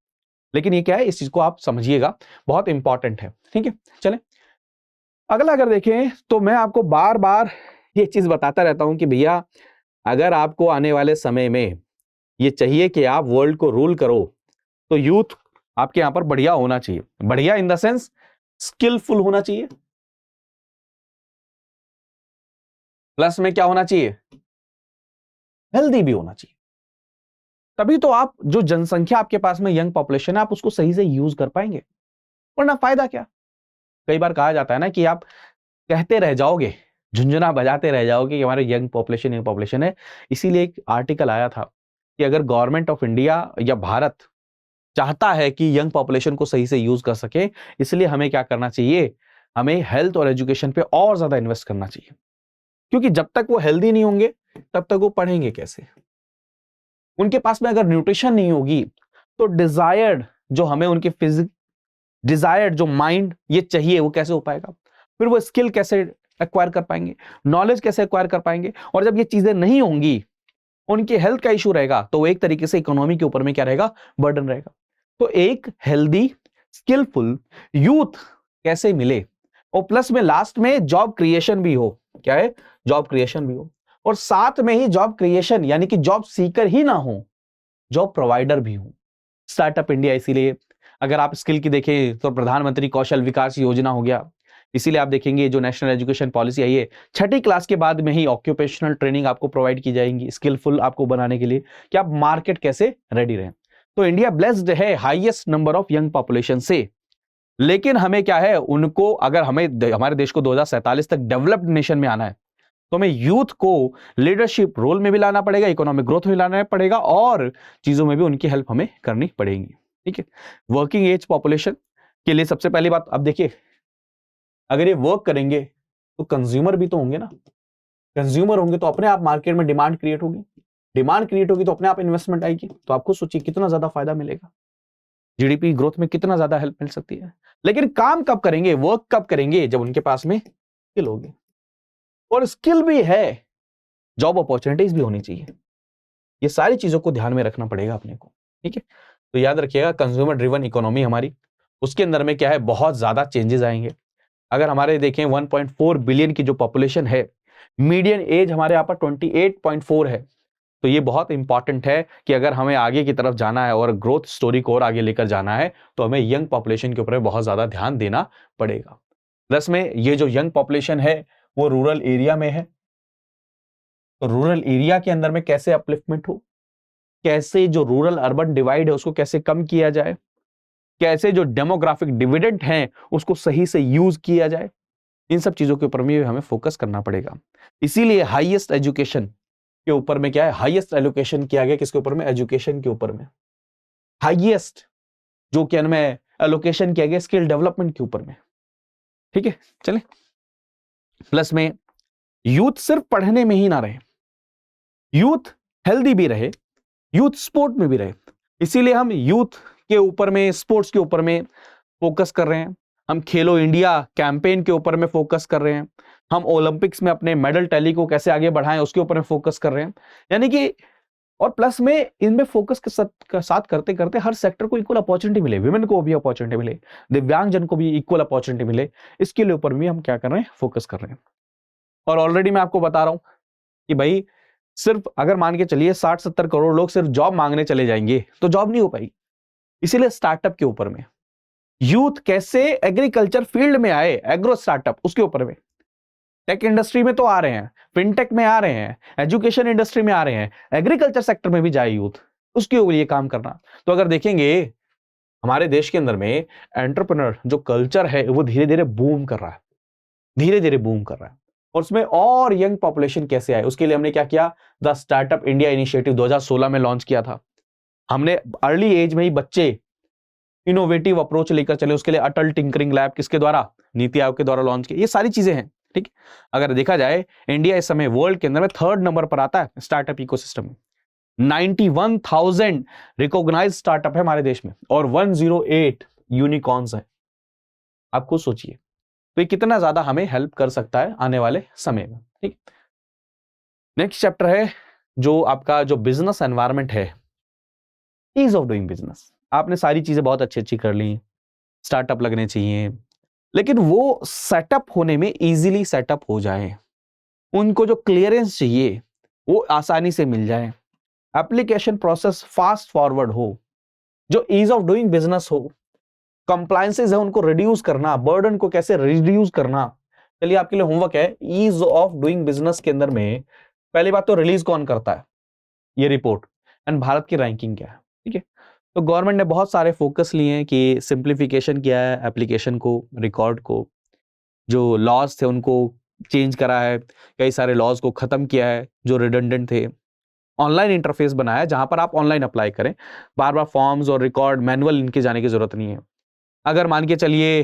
लेकिन ये क्या है, इस चीज को आप समझिएगा, बहुत इंपॉर्टेंट है। ठीक है, चले अगला अगर देखें तो मैं आपको बार बार ये चीज बताता रहता हूं कि भैया अगर आपको आने वाले समय में ये चाहिए कि आप वर्ल्ड को रूल करो, तो यूथ आपके यहां पर बढ़िया होना चाहिए। बढ़िया इन द सेंस स्किलफुल होना चाहिए, प्लस में क्या होना चाहिए, हेल्दी भी होना चाहिए। तभी तो आप जो जनसंख्या आपके पास में यंग पॉपुलेशन है, आप उसको सही से यूज कर पाएंगे, वरना फायदा क्या। कई बार कहा जाता है ना कि आप कहते रह जाओगे, झुंझुना बजाते रह जाओगे कि हमारे यंग पॉपुलेशन है। इसीलिए एक आर्टिकल आया था कि अगर गवर्नमेंट ऑफ इंडिया या भारत चाहता है कि यंग पॉपुलेशन को सही से यूज कर सके, इसलिए हमें क्या करना चाहिए, हमें हेल्थ और एजुकेशन पे और ज्यादा इन्वेस्ट करना चाहिए। क्योंकि जब तक वो हेल्दी नहीं होंगे तब तक वो पढ़ेंगे कैसे? उनके पास में अगर न्यूट्रिशन नहीं होगी तो डिजायर्ड जो हमें उनके फिजिक, डिजायर्ड जो माइंड ये चाहिए, वो कैसे हो पाएगा? फिर वो स्किल कैसे एक्वायर कर पाएंगे, नॉलेज कैसे एक्वायर कर पाएंगे? और जब ये चीजें नहीं होंगी उनके हेल्थ का इशू रहेगा, तो वो एक तरीके से इकोनॉमी के ऊपर में क्या रहेगा, बर्डन रहेगा। तो एक हेल्दी स्किलफुल यूथ कैसे मिले, और प्लस में लास्ट में जॉब क्रिएशन भी हो, क्या है, जॉब क्रिएशन भी हो, और साथ में ही जॉब क्रिएशन यानी कि जॉब सीकर ही ना हो, जॉब प्रोवाइडर भी हो। स्टार्टअप इंडिया, इसीलिए अगर आप स्किल की देखें तो प्रधानमंत्री कौशल विकास योजना हो गया, इसीलिए आप देखेंगे जो नेशनल एजुकेशन पॉलिसी आई है, छठी क्लास के बाद में ही ऑक्यूपेशनल ट्रेनिंग आपको प्रोवाइड की जाएंगी स्किलफुल आपको बनाने के लिए कि आप मार्केट कैसे रेडी रहें। तो इंडिया ब्लेस्ड है highest number of young population से, लेकिन हमें क्या है, उनको अगर हमें हमारे देश को 2047 तक डेवलप्ड नेशन में आना है, तो हमें यूथ को लीडरशिप रोल में भी लाना पड़ेगा, इकोनॉमिक ग्रोथ में लाना पड़ेगा, और चीजों में भी उनकी हेल्प हमें करनी पड़ेगी। ठीक है, वर्किंग एज पॉपुलेशन के लिए सबसे पहली बात, अब देखिए अगर ये वर्क करेंगे तो कंज्यूमर भी तो होंगे ना, कंज्यूमर होंगे तो अपने आप मार्केट में डिमांड क्रिएट होगी, डिमांड क्रिएट होगी तो अपने आप इन्वेस्टमेंट आएगी, तो आपको सोचिए कितना ज्यादा फायदा मिलेगा, जीडीपी ग्रोथ में कितना ज्यादा हेल्प मिल सकती है। लेकिन काम कब करेंगे, वर्क कब करेंगे, जब उनके पास में स्किल होगी, और स्किल भी है, जॉब अपॉर्चुनिटीज भी होनी चाहिए। ये सारी चीजों को ध्यान में रखना पड़ेगा अपने को। ठीक है, तो याद रखिएगा कंज्यूमर ड्रिवन इकोनॉमी हमारी, उसके अंदर में क्या है, बहुत ज्यादा चेंजेस आएंगे। अगर हमारे देखें 1.4 बिलियन की जो पॉपुलेशन है, मीडियन एज हमारे यहाँ पर 28.4 है, तो ये बहुत इंपॉर्टेंट है कि अगर हमें आगे की तरफ जाना है और ग्रोथ स्टोरी को और आगे लेकर जाना है, तो हमें यंग पॉपुलेशन के ऊपर बहुत ज्यादा ध्यान देना पड़ेगा। प्लस में ये जो यंग पॉपुलेशन है वो रूरल एरिया में है, तो रूरल एरिया के अंदर में कैसे अपलिफ्टमेंट हो, कैसे जो रूरल अर्बन डिवाइड है उसको कैसे कम किया जाए, कैसे जो डेमोग्राफिक डिविडेंड है उसको सही से यूज किया जाए, इन सब चीजों के ऊपर में हमें फोकस करना पड़ेगा। इसीलिए हाईएस्ट एजुकेशन के ऊपर में क्या है, हाईएस्ट एलोकेशन किया गया किसके ऊपर में, एजुकेशन के ऊपर में हाईएस्ट जो क्या में एलोकेशन किया गया स्किल डेवलपमेंट के ऊपर में। ठीक है, चले प्लस में यूथ सिर्फ पढ़ने में ही ना रहे, यूथ हेल्दी भी रहे, यूथ स्पोर्ट में भी रहे, इसीलिए हम यूथ के ऊपर में, स्पोर्ट्स के ऊपर में फोकस कर रहे हैं, हम खेलो इंडिया कैंपेन के ऊपर में फोकस कर रहे हैं, हम ओलंपिक्स में अपने मेडल टैली को कैसे आगे बढ़ाएं उसके ऊपर में फोकस कर रहे हैं, यानी कि और प्लस में इनमें फोकस के साथ करते करते हर सेक्टर को इक्वल अपॉर्चुनिटी मिले, विमेन को भी अपॉर्चुनिटी मिले, दिव्यांगजन को भी इक्वल अपॉर्चुनिटी मिले, इसके लिए ऊपर भी हम क्या कर रहे हैं, फोकस कर रहे हैं। और ऑलरेडी मैं आपको बता रहा हूं कि भाई सिर्फ अगर मान के चलिए 60-70 करोड़ लोग सिर्फ जॉब मांगने चले जाएंगे तो जॉब नहीं हो पाएगी, इसीलिए स्टार्टअप के ऊपर में यूथ कैसे एग्रीकल्चर फील्ड में आए, एग्रो स्टार्टअप उसके ऊपर में, टेक इंडस्ट्री में तो आ रहे हैं, फिनटेक में आ रहे हैं, एजुकेशन इंडस्ट्री में आ रहे हैं, एग्रीकल्चर सेक्टर में भी जाए यूथ, उसके लिए काम करना। तो अगर देखेंगे हमारे देश के अंदर में एंटरप्रेन्योर जो कल्चर है वो धीरे धीरे बूम कर रहा है, धीरे धीरे बूम कर रहा है, और उसमें और यंग पॉपुलेशन कैसे आए, उसके लिए हमने क्या किया, द स्टार्टअप इंडिया इनिशिएटिव 2016 में लॉन्च किया था। हमने अर्ली एज में ही बच्चे इनोवेटिव अप्रोच लेकर चले, उसके लिए अटल टिंकरिंग लैब किसके द्वारा, नीति आयोग के द्वारा लॉन्च किया, ये सारी चीजें हैं। ठीक, अगर देखा जाए इंडिया इस समय वर्ल्ड के अंदर में 3rd नंबर पर आता है स्टार्टअप इकोसिस्टम में, 91,000 रिकॉग्नाइज्ड स्टार्टअप है हमारे देश में और 108 यूनिकॉर्न्स हैं। आप खुद सोचिए तो ये कितना ज्यादा हमें हेल्प कर सकता है आने वाले समय में। ठीक, नेक्स्ट चैप्टर है जो आपका जो बिजनेस एनवायरनमेंट है, ईज ऑफ डूइंग बिजनेस। आपने सारी चीजें बहुत अच्छी अच्छी कर ली, स्टार्टअप लगने चाहिए, लेकिन वो सेटअप होने में इजीली सेटअप हो जाए, उनको जो क्लियरेंस चाहिए वो आसानी से मिल जाए, एप्लीकेशन प्रोसेस फास्ट फॉरवर्ड हो, जो ईज ऑफ डूइंग बिजनेस हो, कंप्लायंसेस है उनको रिड्यूस करना, बर्डन को कैसे रिड्यूस करना। चलिए आपके लिए होमवर्क है, ईज ऑफ डूइंग बिजनेस के अंदर में पहली बात तो रिलीज कौन करता है, ये रिपोर्ट, एंड भारत की रैंकिंग क्या है। ठीक है, तो गवर्नमेंट ने बहुत सारे फोकस लिए हैं कि सिंप्लीफिकेशन किया है, एप्लीकेशन को, रिकॉर्ड को, जो लॉज थे उनको चेंज करा है, कई सारे लॉज को खत्म किया है जो रिडंडेंट थे, ऑनलाइन इंटरफेस बनाया जहां पर आप ऑनलाइन अप्लाई करें, बार बार फॉर्म्स और रिकॉर्ड मैनुअल इनके जाने की जरूरत नहीं है। अगर मान के चलिए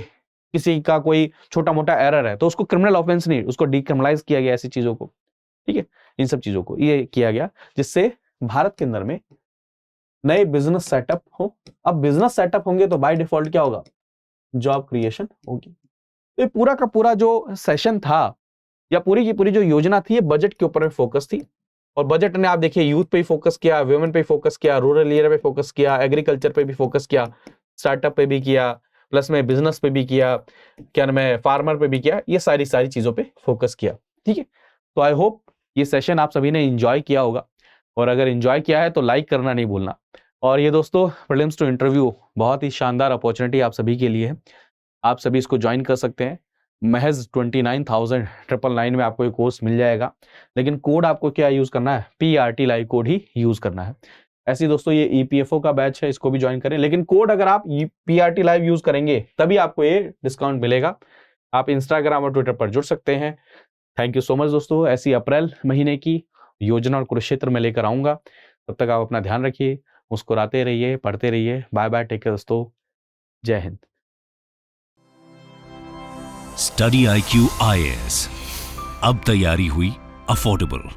किसी का कोई छोटा मोटा एरर है तो उसको क्रिमिनल ऑफेंस नहीं, उसको डीक्रिमिनलाइज किया गया, ऐसी चीजों को। ठीक है, इन सब चीजों को ये किया गया जिससे भारत के अंदर में नए बिजनेस सेटअप हो। अब बिजनेस सेटअप होंगे तो बाय डिफॉल्ट क्या होगा, जॉब क्रिएशन होगी। तो ये पूरा का पूरा जो सेशन था या पूरी की पूरी जो योजना थी ये बजट के ऊपर फोकस थी, और बजट ने आप देखिए यूथ पे भी फोकस किया, वुमेन पे फोकस किया, रूरल एरिया पे फोकस किया, एग्रीकल्चर पे भी फोकस किया, स्टार्टअप पे भी किया, प्लस में बिजनेस पे भी किया, क्या नाम है, फार्मर पे भी किया, ये सारी चीजों पे फोकस किया। ठीक है, तो आई होप ये सेशन आप सभी ने एंजॉय किया होगा, और अगर एंजॉय किया है तो लाइक करना नहीं भूलना। और ये दोस्तों प्रीलिम्स टू इंटरव्यू बहुत ही शानदार अपॉर्चुनिटी आप सभी के लिए है, आप सभी इसको ज्वाइन कर सकते हैं। महज 29,999 में आपको ये कोर्स मिल जाएगा, लेकिन कोड आपको क्या यूज करना है, PRT लाइव कोड ही यूज करना है। ऐसे दोस्तों ये EPFO का बैच है, इसको भी ज्वाइन करें, लेकिन कोड अगर आप PRT लाइव यूज करेंगे तभी आपको ये डिस्काउंट मिलेगा। आप इंस्टाग्राम और ट्विटर पर जुड़ सकते हैं। थैंक यू सो मच दोस्तों, ऐसी अप्रैल महीने की योजना और कुरुक्षेत्र में लेकर आऊंगा। तब तक आप अपना ध्यान रखिए, मुस्कुराते रहिए, पढ़ते रहिए। बाय बाय, टेक केयर दोस्तों, जय हिंद। स्टडी IQ IAS, अब तैयारी हुई अफोर्डेबल।